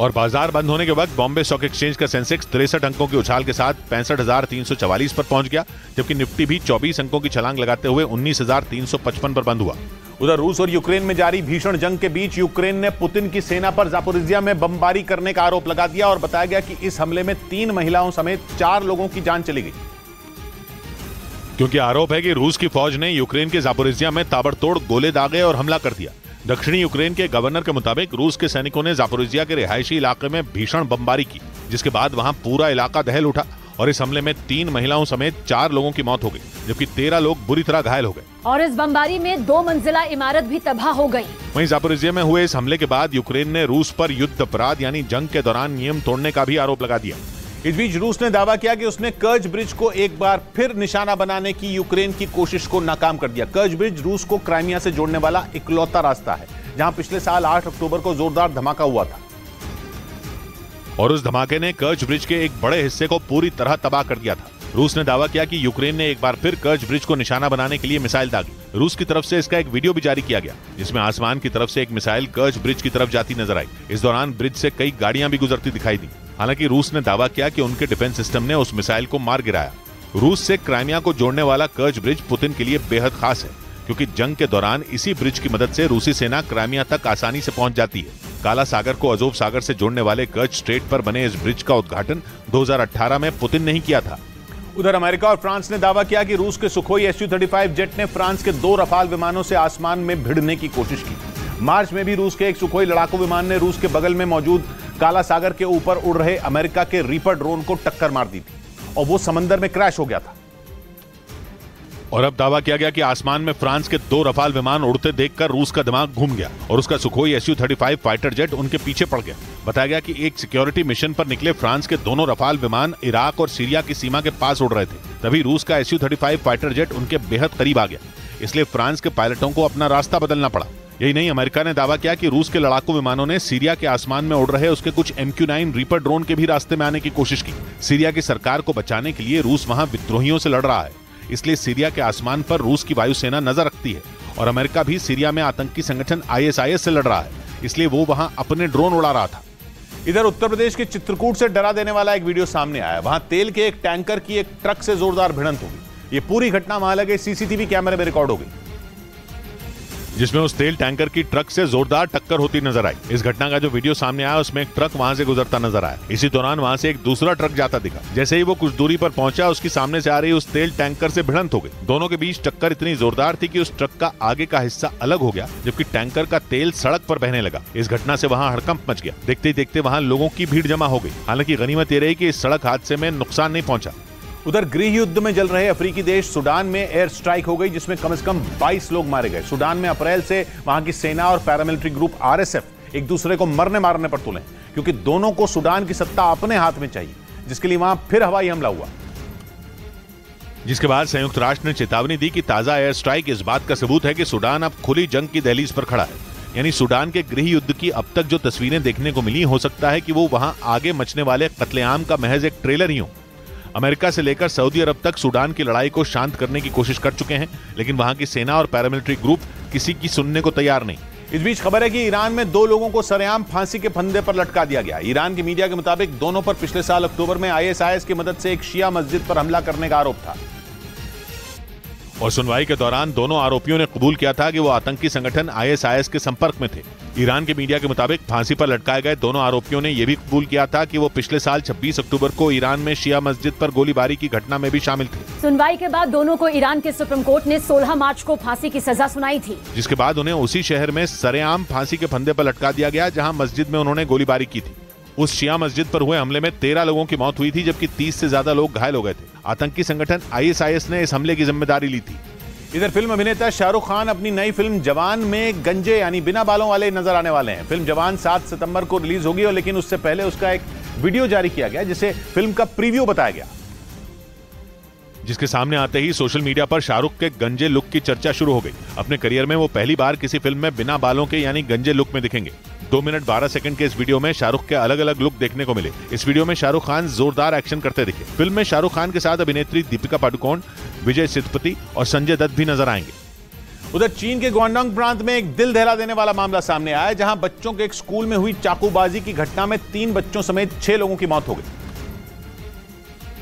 और बाजार बंद होने के वक्त बॉम्बे स्टॉक एक्सचेंज का सेंसेक्स 63 अंकों के उछाल के साथ 65,344 पर पहुंच गया, जबकि निफ्टी भी 24 अंकों की छलांग लगाते हुए 19,355 पर बंद हुआ। उधर रूस और यूक्रेन में जारी भीषण जंग के बीच यूक्रेन ने पुतिन की सेना पर जापोरिजिया में बमबारी करने का आरोप लगा दिया और बताया गया कि इस हमले में 3 महिलाओं समेत 4 लोगों की जान चली गई। क्योंकि आरोप है कि रूस की फौज ने यूक्रेन के जापोरिजिया में ताबड़तोड़ गोले दागे और हमला कर दिया। दक्षिणी यूक्रेन के गवर्नर के मुताबिक रूस के सैनिकों ने जापोरिजिया के रिहायशी इलाके में भीषण बमबारी की, जिसके बाद वहां पूरा इलाका दहल उठा और इस हमले में 3 महिलाओं समेत 4 लोगों की मौत हो गई, जबकि 13 लोग बुरी तरह घायल हो गए और इस बमबारी में 2 मंजिला इमारत भी तबाह हो गई। वहीं जापोरिजिया में हुए इस हमले के बाद यूक्रेन ने रूस पर युद्ध अपराध यानी जंग के दौरान नियम तोड़ने का भी आरोप लगा दिया। इस बीच रूस ने दावा किया कि उसने कर्ज ब्रिज को एक बार फिर निशाना बनाने की यूक्रेन की कोशिश को नाकाम कर दिया। कर्ज ब्रिज रूस को क्राइमिया से जोड़ने वाला इकलौता रास्ता है, जहां पिछले साल 8 अक्टूबर को जोरदार धमाका हुआ था और उस धमाके ने कर्ज ब्रिज के एक बड़े हिस्से को पूरी तरह तबाह कर दिया था। रूस ने दावा किया कि यूक्रेन ने एक बार फिर कर्ज ब्रिज को निशाना बनाने के लिए मिसाइल दागी। रूस की तरफ से इसका एक वीडियो भी जारी किया गया, जिसमें आसमान की तरफ से एक मिसाइल कर्ज ब्रिज की तरफ जाती नजर आई। इस दौरान ब्रिज से कई गाड़ियां भी गुजरती दिखाई दी। हालांकि रूस ने दावा किया कि उनके डिफेंस सिस्टम ने उस मिसाइल को मार गिराया। रूस से क्राइमिया को जोड़ने वाला कर्ज ब्रिज पुतिन के लिए बेहद खास है, क्योंकि जंग के दौरान इसी ब्रिज की मदद से रूसी सेना क्राइमिया तक आसानी से पहुंच जाती है। काला सागर को अजोव सागर से जोड़ने वाले कर्ज स्ट्रेट पर बने इस ब्रिज का उद्घाटन 2018 में पुतिन ने ही किया था। उधर अमेरिका और फ्रांस ने दावा किया कि रूस के सुखोई Su-35 जेट ने फ्रांस के 2 रफाल विमानों से आसमान में भिड़ने की कोशिश की। मार्च में भी रूस के एक सुखोई लड़ाकू विमान ने रूस के बगल में मौजूद काला सागर के ऊपर उड़ रहे अमेरिका के रीपर ड्रोन को टक्कर मार दी थी और वो समंदर में क्रैश हो गया था। और अब दावा किया गया कि आसमान में फ्रांस के 2 रफाल विमान उड़ते देखकर रूस का दिमाग घूम गया और उसका सुखोई Su-35 फाइटर जेट उनके पीछे पड़ गया। बताया गया कि एक सिक्योरिटी मिशन पर निकले फ्रांस के दोनों रफाल विमान इराक और सीरिया की सीमा के पास उड़ रहे थे, तभी रूस का Su-35 फाइटर जेट उनके बेहद करीब आ गया। इसलिए फ्रांस के पायलटों को अपना रास्ता बदलना पड़ा। यही नहीं, अमेरिका ने दावा किया कि रूस के लड़ाकू विमानों ने सीरिया के आसमान में उड़ रहे उसके कुछ MQ-9 रीपर ड्रोन के भी रास्ते में आने की कोशिश की। सीरिया की सरकार को बचाने के लिए रूस वहां विद्रोहियों से लड़ रहा है, इसलिए सीरिया के आसमान पर रूस की वायुसेना नजर रखती है और अमेरिका भी सीरिया में आतंकी संगठन ISIS से लड़ रहा है, इसलिए वो वहां अपने ड्रोन उड़ा रहा था। इधर उत्तर प्रदेश के चित्रकूट से डरा देने वाला एक वीडियो सामने आया। वहां तेल के एक टैंकर की एक ट्रक से जोरदार भिड़ंत हो गई। ये पूरी घटना वहां लगे CCTV कैमरे में रिकॉर्ड हो गई, जिसमें उस तेल टैंकर की ट्रक से जोरदार टक्कर होती नजर आई। इस घटना का जो वीडियो सामने आया उसमें एक ट्रक वहां से गुजरता नजर आया। इसी दौरान वहां से एक दूसरा ट्रक जाता दिखा। जैसे ही वो कुछ दूरी पर पहुंचा, उसकी सामने से आ रही उस तेल टैंकर से भिड़ंत हो गई। दोनों के बीच टक्कर इतनी जोरदार थी कि उस ट्रक का आगे का हिस्सा अलग हो गया, जबकि टैंकर का तेल सड़क पर बहने लगा। इस घटना से वहां हड़कंप मच गया। देखते ही देखते वहां लोगों की भीड़ जमा हो गई। हालांकि गनीमत ये रही कि इस सड़क हादसे में नुकसान नहीं पहुंचा। उधर गृह युद्ध में जल रहे अफ्रीकी देश सूडान में एयर स्ट्राइक हो गई, जिसमें कम से कम 22 लोग मारे गए। सूडान में अप्रैल से वहां की सेना और पैरामिलिट्री ग्रुप RSF एक दूसरे को मरने मारने पर तुले, क्योंकि दोनों को सूडान की सत्ता अपने हाथ में चाहिए, जिसके लिए वहां फिर हवाई हमला हुआ। जिसके बाद संयुक्त राष्ट्र ने चेतावनी दी कि ताजा एयर स्ट्राइक इस बात का सबूत है कि सूडान अब खुली जंग की दहलीज पर खड़ा है। यानी सूडान के गृह युद्ध की अब तक जो तस्वीरें देखने को मिली, हो सकता है कि वो वहां आगे मचने वाले कत्लेआम का महज एक ट्रेलर ही हो। अमेरिका से लेकर सऊदी अरब तक सूडान की लड़ाई को शांत करने की कोशिश कर चुके हैं, लेकिन वहां की सेना और पैरामिलिट्री ग्रुप किसी की सुनने को तैयार नहीं। इस बीच खबर है कि ईरान में 2 लोगों को सरेआम फांसी के फंदे पर लटका दिया गया। ईरान की मीडिया के मुताबिक दोनों पर पिछले साल अक्टूबर में ISIS की मदद से एक शिया मस्जिद पर हमला करने का आरोप था और सुनवाई के दौरान दोनों आरोपियों ने कबूल किया था कि वो आतंकी संगठन ISIS के संपर्क में थे। ईरान के मीडिया के मुताबिक फांसी पर लटकाए गए दोनों आरोपियों ने यह भी कबूल किया था कि वो पिछले साल 26 अक्टूबर को ईरान में शिया मस्जिद पर गोलीबारी की घटना में भी शामिल थे। सुनवाई के बाद दोनों को ईरान के सुप्रीम कोर्ट ने 16 मार्च को फांसी की सजा सुनाई थी, जिसके बाद उन्हें उसी शहर में सरेआम फांसी के फंदे पर लटका दिया गया जहाँ मस्जिद में उन्होंने गोलीबारी की थी। उस शिया मस्जिद पर हुए हमले में 13 लोगों की मौत हुई थी, जबकि 30 से ज्यादा लोग घायल हो गए थे। आतंकी संगठन ISIS ने इस हमले की जिम्मेदारी ली थी। इधर फिल्म अभिनेता शाहरुख खान अपनी नई फिल्म जवान में गंजे यानी बिना बालों वाले नजर आने वाले हैं। फिल्म जवान 7 सितंबर को रिलीज होगी, और लेकिन उससे पहले उसका एक वीडियो जारी किया गया जिसे फिल्म का प्रीव्यू बताया गया, जिसके सामने आते ही सोशल मीडिया पर शाहरुख के गंजे लुक की चर्चा शुरू हो गई। अपने करियर में वो पहली बार किसी फिल्म में बिना बालों के यानी गंजे लुक में दिखेंगे। 2 मिनट 12 सेकंड के इस वीडियो में शाहरुख के अलग अलग लुक देखने को मिले। इस वीडियो में शाहरुख खान जोरदार एक्शन करते दिखे। फिल्म में शाहरुख खान के साथ अभिनेत्री दीपिका पादुकोण, विजय सेतुपति और संजय दत्त भी नजर आएंगे। उधर चीन के ग्वांडोंग प्रांत में एक दिल दहला देने वाला मामला सामने आया, जहां बच्चों के एक स्कूल में हुई चाकूबाजी की घटना में 3 बच्चों समेत 6 लोगों की मौत हो गई,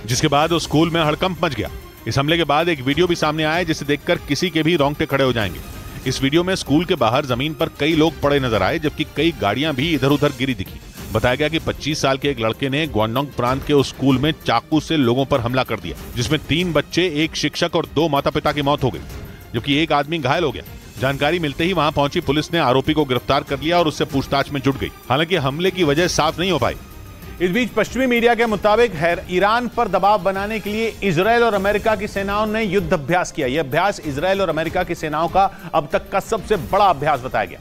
जिसके बाद उस स्कूल में हड़कंप मच गया। इस हमले के बाद एक वीडियो भी सामने आया जिसे देखकर किसी के भी रोंगटे खड़े हो जाएंगे। इस वीडियो में स्कूल के बाहर जमीन पर कई लोग पड़े नजर आए, जबकि कई गाड़ियां भी इधर उधर गिरी दिखी। बताया गया कि 25 साल के एक लड़के ने ग्वांडोंग प्रांत के उस स्कूल में चाकू से लोगों पर हमला कर दिया, जिसमें 3 बच्चे, एक शिक्षक और 2 माता पिता की मौत हो गई, जबकि एक आदमी घायल हो गया। जानकारी मिलते ही वहां पहुंची पुलिस ने आरोपी को गिरफ्तार कर लिया और उससे पूछताछ में जुट गई। हालांकि हमले की वजह साफ नहीं हो पाई। इस बीच पश्चिमी मीडिया के मुताबिक ईरान पर दबाव बनाने के लिए इजरायल और अमेरिका की सेनाओं ने युद्ध अभ्यास किया। यह अभ्यास इजरायल और अमेरिका की सेनाओं का अब तक का सबसे बड़ा अभ्यास बताया गया,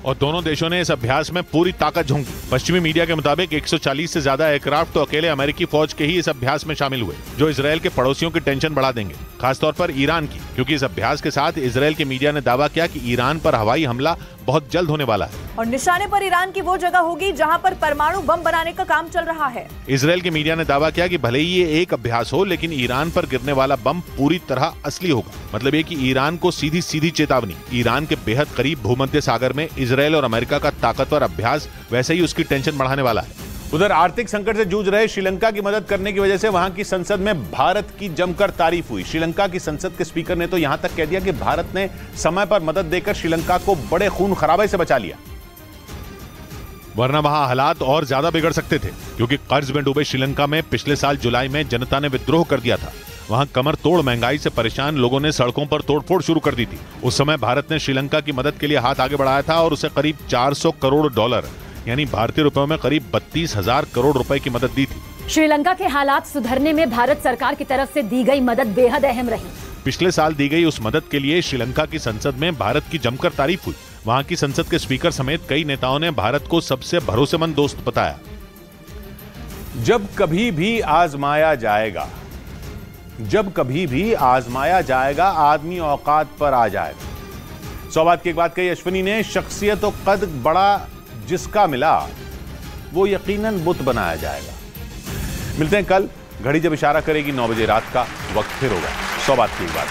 और दोनों देशों ने इस अभ्यास में पूरी ताकत झोंकी। पश्चिमी मीडिया के मुताबिक 140 से ज्यादा एयरक्राफ्ट तो अकेले अमेरिकी फौज के ही इस अभ्यास में शामिल हुए, जो इजरायल के पड़ोसियों की टेंशन बढ़ा देंगे, खासतौर पर ईरान की, क्योंकि इस अभ्यास के साथ इजरायल के मीडिया ने दावा किया कि ईरान पर हवाई हमला बहुत जल्द होने वाला है और निशाने पर ईरान की वो जगह होगी जहां पर परमाणु बम बनाने का काम चल रहा है। इजरायल के मीडिया ने दावा किया कि भले ही ये एक अभ्यास हो, लेकिन ईरान पर गिरने वाला बम पूरी तरह असली होगा। मतलब ये कि ईरान को सीधी सीधी चेतावनी। ईरान के बेहद करीब भूमध्य सागर में इजरायल और अमेरिका का ताकतवर अभ्यास वैसे ही उसकी टेंशन बढ़ाने वाला है। उधर आर्थिक संकट से जूझ रहे श्रीलंका की मदद करने की वजह से वहां की संसद में भारत की जमकर तारीफ हुई। श्रीलंका की संसद के स्पीकर ने तो यहां तक कह दिया कि भारत ने समय पर मदद देकर श्रीलंका को बड़े खून खराबे से बचा लिया, वरना वहां हालात और ज्यादा बिगड़ सकते थे, क्योंकि कर्ज में डूबे श्रीलंका में पिछले साल जुलाई में जनता ने विद्रोह कर दिया था। वहां कमर तोड़ महंगाई से परेशान लोगों ने सड़कों पर तोड़फोड़ शुरू कर दी थी। उस समय भारत ने श्रीलंका की मदद के लिए हाथ आगे बढ़ाया था और उसे करीब 400 करोड़ डॉलर यानी भारतीय रुपयों में करीब 32,000 करोड़ रुपए की मदद दी थी। श्रीलंका के हालात सुधरने में भारत सरकार की तरफ से दी गई मदद बेहद अहम रही। पिछले साल दी गई उस मदद के लिए श्रीलंका की संसद में भारत की जमकर तारीफ हुई। वहां की संसद के स्पीकर समेत कई नेताओं ने भारत को सबसे भरोसेमंद दोस्त बताया। जब कभी भी आजमाया जाएगा आदमी औकात पर आ जाएगा। 100 बात की एक बात कही अश्विनी ने, शख्सियत और कद बड़ा जिसका मिला वो यकीनन बुत बनाया जाएगा। मिलते हैं कल, घड़ी जब इशारा करेगी 9 बजे रात का। वक्त फिर होगा 100 बात की एक बात।